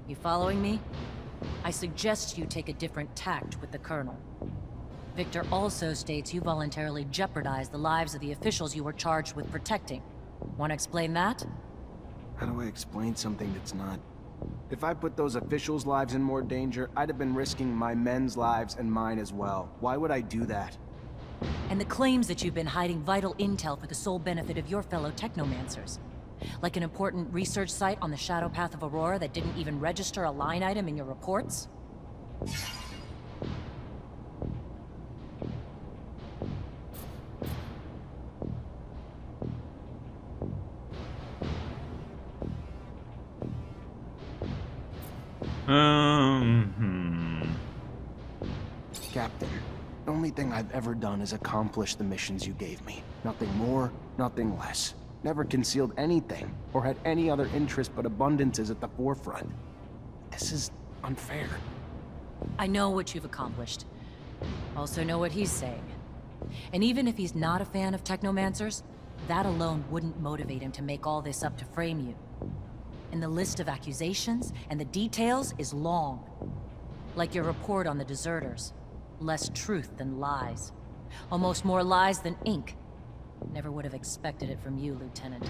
You following me? I suggest you take a different tact with the Colonel. Victor also states you voluntarily jeopardized the lives of the officials you were charged with protecting. Want to explain that? How do I explain something that's not... If I put those officials' lives in more danger, I'd have been risking my men's lives and mine as well. Why would I do that? And the claims that you've been hiding vital intel for the sole benefit of your fellow Technomancers. Like an important research site on the shadow path of Aurora that didn't even register a line item in your reports? Captain, the only thing I've ever done is accomplish the missions you gave me. Nothing more, nothing less. Never concealed anything, or had any other interest but abundances at the forefront. This is unfair. I know what you've accomplished. Also know what he's saying. And even if he's not a fan of Technomancers, that alone wouldn't motivate him to make all this up to frame you. And the list of accusations and the details is long. Like your report on the deserters. Less truth than lies. Almost more lies than ink. Never would have expected it from you, Lieutenant.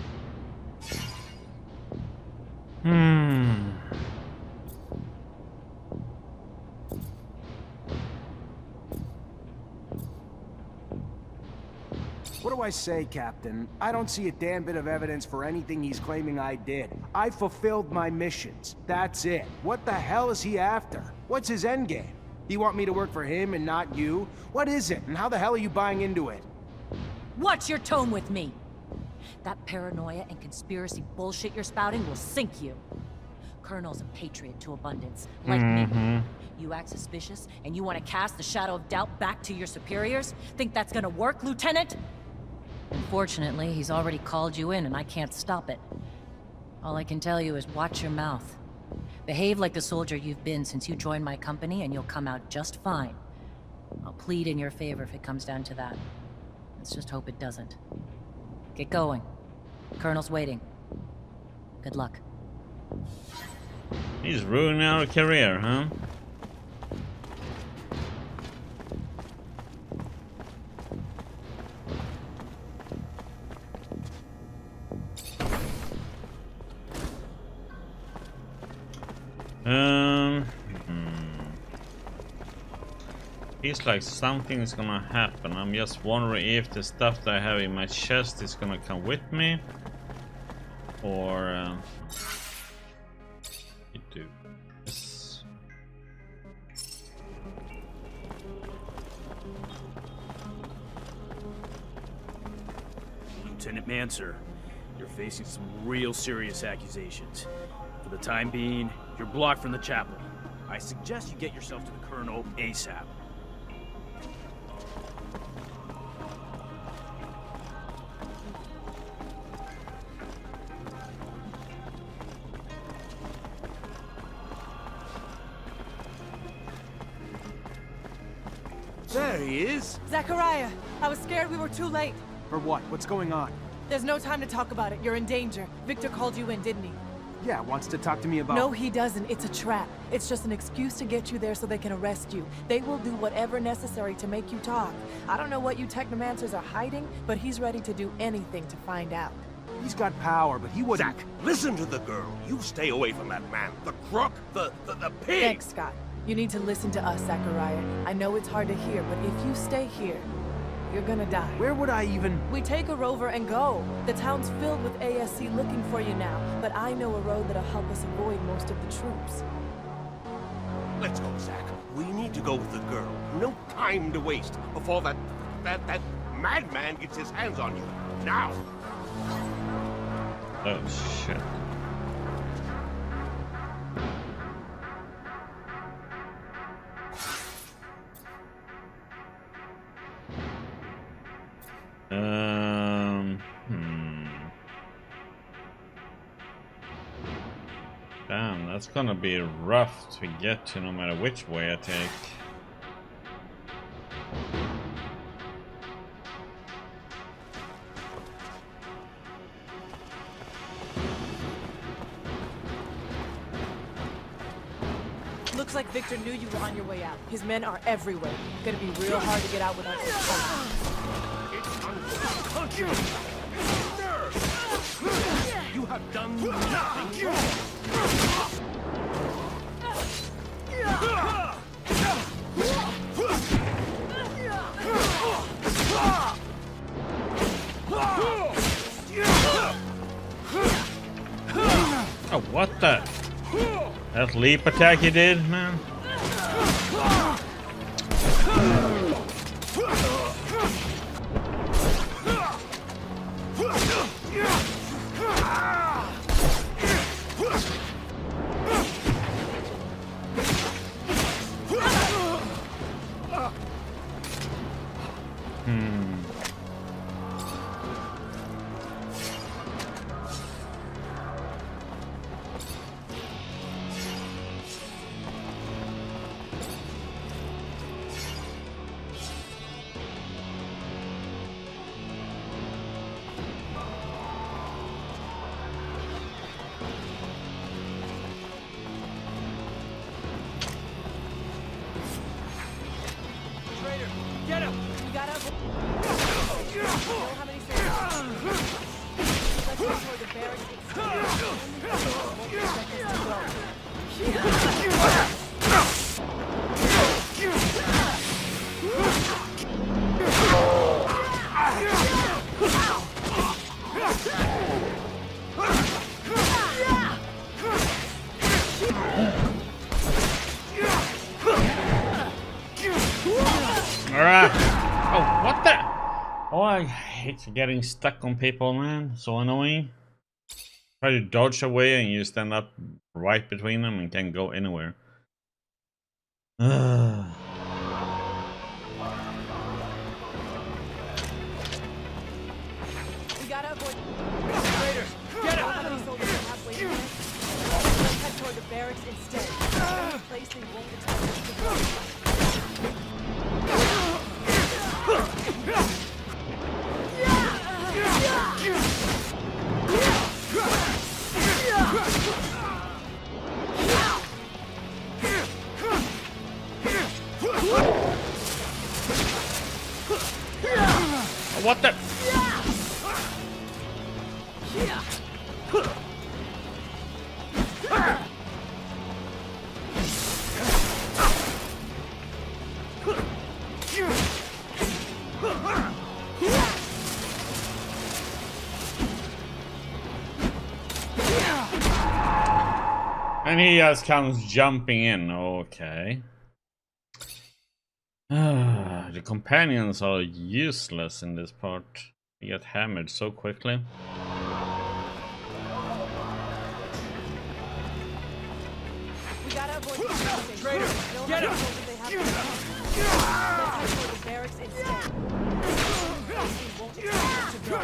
What do I say, Captain? I don't see a damn bit of evidence for anything he's claiming I did. I fulfilled my missions. That's it. What the hell is he after? What's his endgame? You want me to work for him and not you? What is it, and how the hell are you buying into it? Watch your tone with me! That paranoia and conspiracy bullshit you're spouting will sink you. Colonel's a patriot to abundance, like me. You act suspicious, and you want to cast the shadow of doubt back to your superiors? Think that's gonna work, Lieutenant? Unfortunately, he's already called you in, and I can't stop it. All I can tell you is watch your mouth. Behave like the soldier you've been since you joined my company, and you'll come out just fine. I'll plead in your favor if it comes down to that. Let's just hope it doesn't. Get going. The Colonel's waiting. Good luck. He's ruining our career, huh? Feels like something is gonna happen. I'm just wondering if the stuff that I have in my chest is gonna come with me, or it do. Yes. Lieutenant Mancer, you're facing some real serious accusations. For the time being, you're blocked from the chapel. I suggest you get yourself to the Colonel ASAP. There he is! Zachariah, I was scared we were too late. For what? What's going on? There's no time to talk about it. You're in danger. Victor called you in, didn't he? Yeah, wants to talk to me about... No, he doesn't. It's a trap. It's just an excuse to get you there so they can arrest you. They will do whatever necessary to make you talk. I don't know what you Technomancers are hiding, but he's ready to do anything to find out. He's got power, but he wouldn't... Zach, listen to the girl. You stay away from that man. The crook, the pig! Thanks, Scott. You need to listen to us, Zachariah. I know it's hard to hear, but if you stay here, you're gonna die. Where would I even... We take a rover and go. The town's filled with ASC looking for you now, but I know a road that'll help us avoid most of the troops. Let's go, Zach. We need to go with the girl. No time to waste before that madman gets his hands on you. Now! Oh, shit. Damn, that's gonna be rough to get to no matter which way I take. Looks like Victor knew you were on your way out. His men are everywhere. Gonna be real hard to get out without his help. You have done nothing wrong. Oh, what the? That leap attack you did, man? Get him! We gotta... You know how many seconds? Let's go toward the barracks. Alright. Oh, what the? Oh, I hate getting stuck on people, man. So annoying. Try to dodge away and you stand up right between them and can't go anywhere. Ugh. We gotta avoid. Raiders, get out! How many soldiers are halfway in there? Let's head toward the barracks instead. Any place they won't expect us to go. What the? And he just comes jumping in. Okay. The companions are useless in this part. You get hammered so quickly. We gotta avoid the Trader, get him! Let's head toward the barracks instead. We won't expect us to go.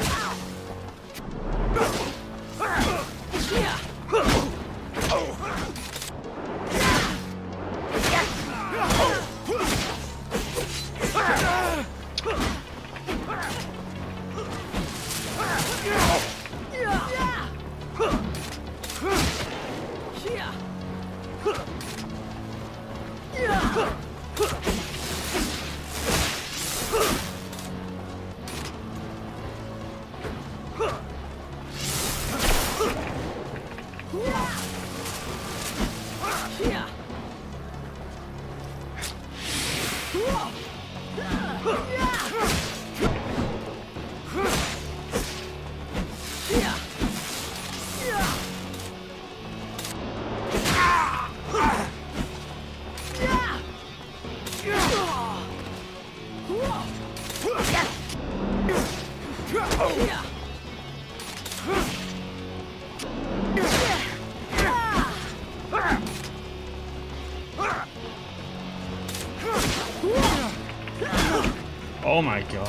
Oh my god.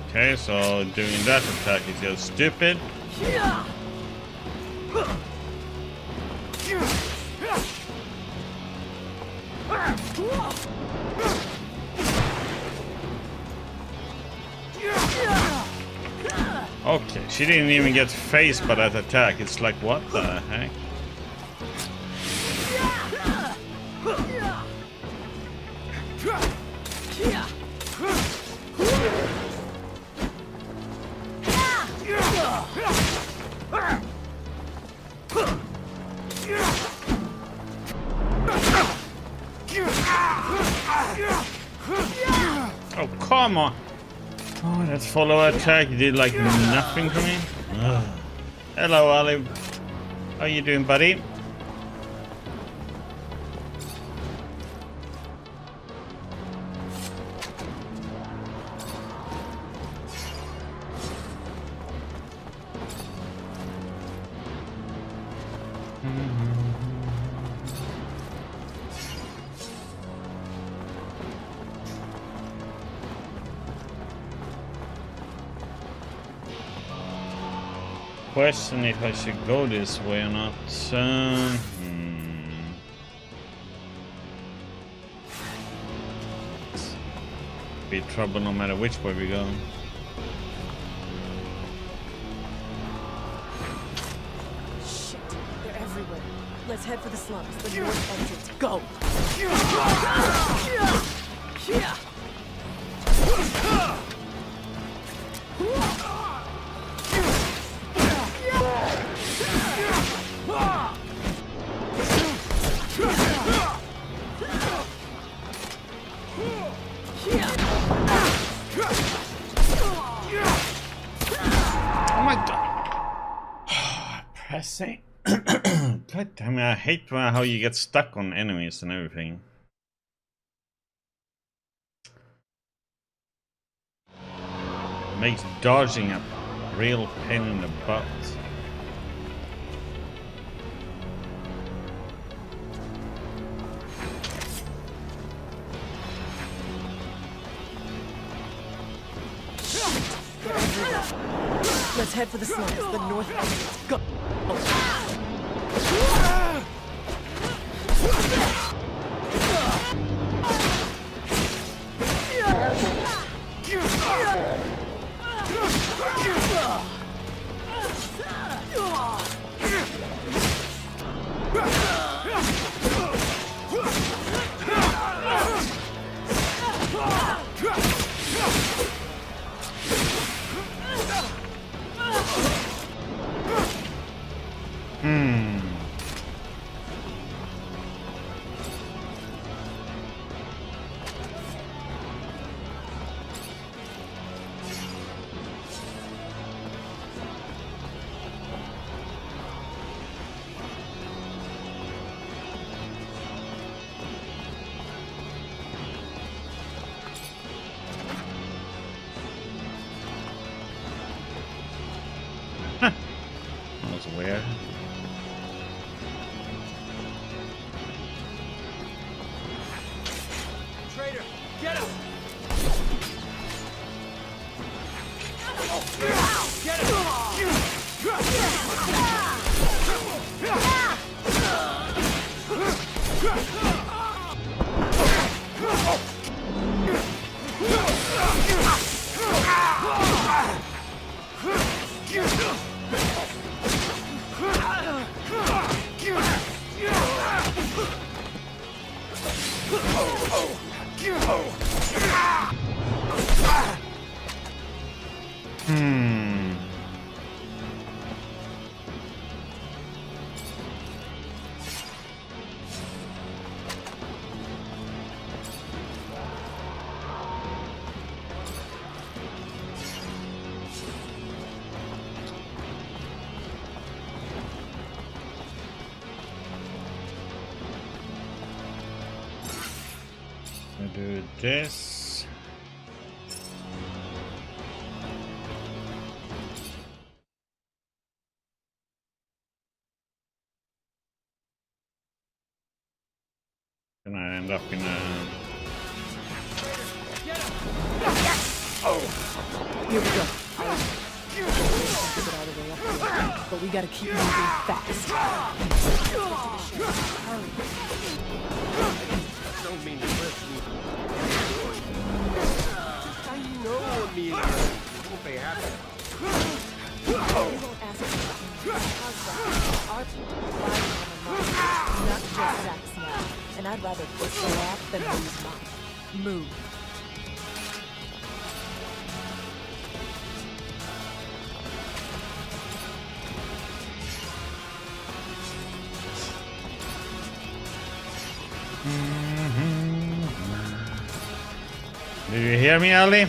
Okay, so doing that attack is just stupid. Okay, she didn't even get faced by that attack. It's like, what the heck? Oh, come on. Oh, that follow attack did like nothing for me. Ugh. Hello, Ali. How you doing, buddy? Question if I should go this way or not. Be trouble no matter which way we go. Shit, they're everywhere. Let's head for the slums, the north entrance. Go! Oh my god. Pressing. God damn it, I hate how you get stuck on enemies and everything. Makes dodging a real pain in the butt. Let's head for the slums, the north end. Go. That was weird. Traitor, get him! Get I do this. Gonna end up in a... Here we go. But we gotta keep moving fast. Don't mean to listen. I know me and you won't be happy. We won't ask you our team on the mark, not just Zach's now. And I'd rather push the off than lose mine. Move. Do you hear me, Ali?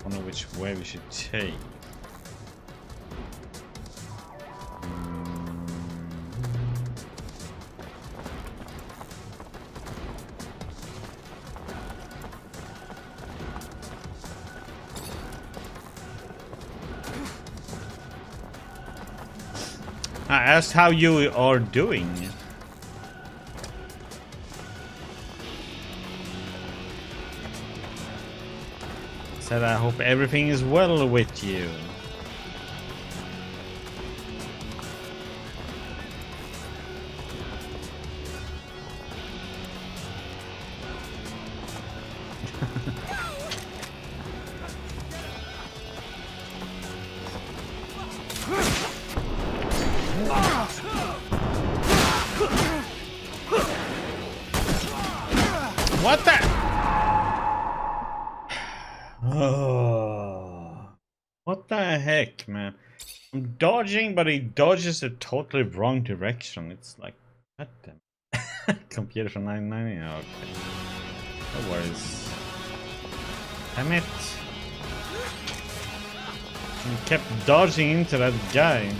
Wonder which way we should take. I asked how you are doing. Said I hope everything is well with you. What the? Oh, what the heck, man? I'm dodging, but he dodges the totally wrong direction. It's like, what the? Computer for 990. Okay. No worries. Damn it. He kept dodging into that guy.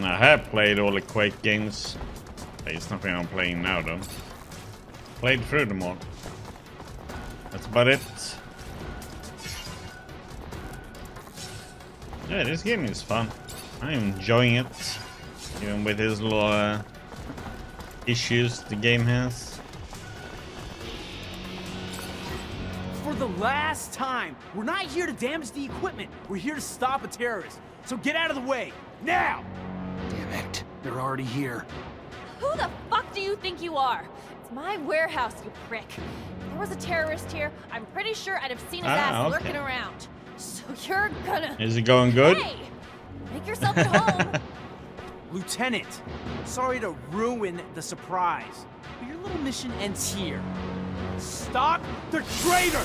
I have played all the Quake games. There's nothing I'm playing now though. Played through them all. That's about it. Yeah, this game is fun. I'm enjoying it. Even with his little issues the game has. For the last time, we're not here to damage the equipment. We're here to stop a terrorist. So get out of the way, now! Damn it, they're already here. Who the fuck do you think you are? It's my warehouse, you prick. If there was a terrorist here, I'm pretty sure I'd have seen his ass lurking around. So you're gonna... Is it going good? Hey! Make yourself at home! Lieutenant, sorry to ruin the surprise, but your little mission ends here. Stop the traitor!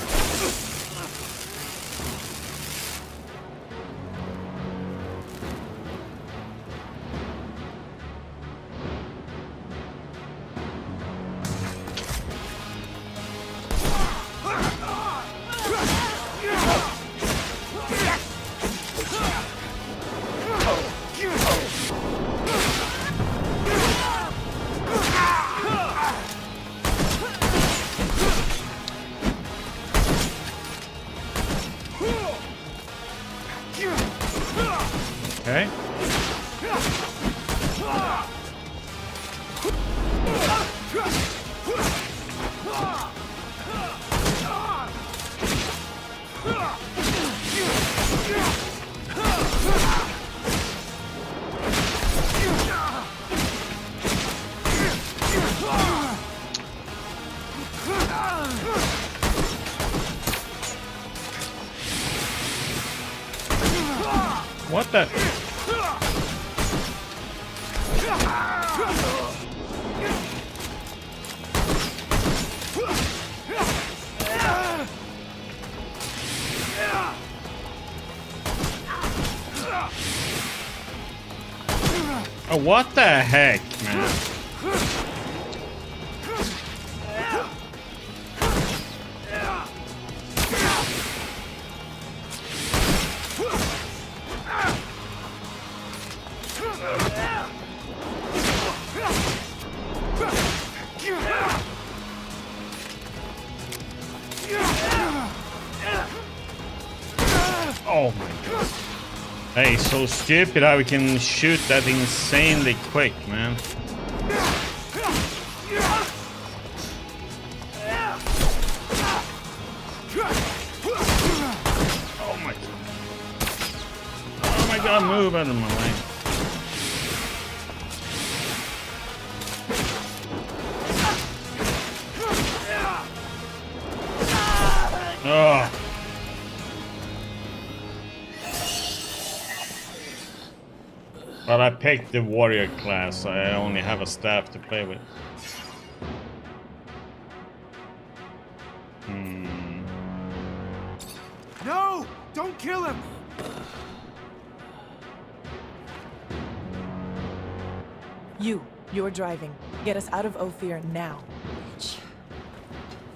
Okay. What the? Oh, what the heck, man? Oh my god. Hey, so stupid how we can shoot that insanely quick, man. Oh my god. Oh my god, move out of my way. Oh. But I picked the warrior class, so I only have a staff to play with. No! Don't kill him! You're driving. Get us out of Ophir now.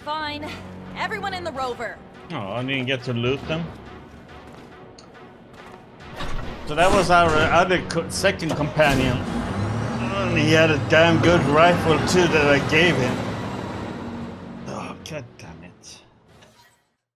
Fine. Everyone in the rover. Oh, I didn't get to loot them. So that was our other second companion. And he had a damn good rifle too that I gave him. Oh, god damn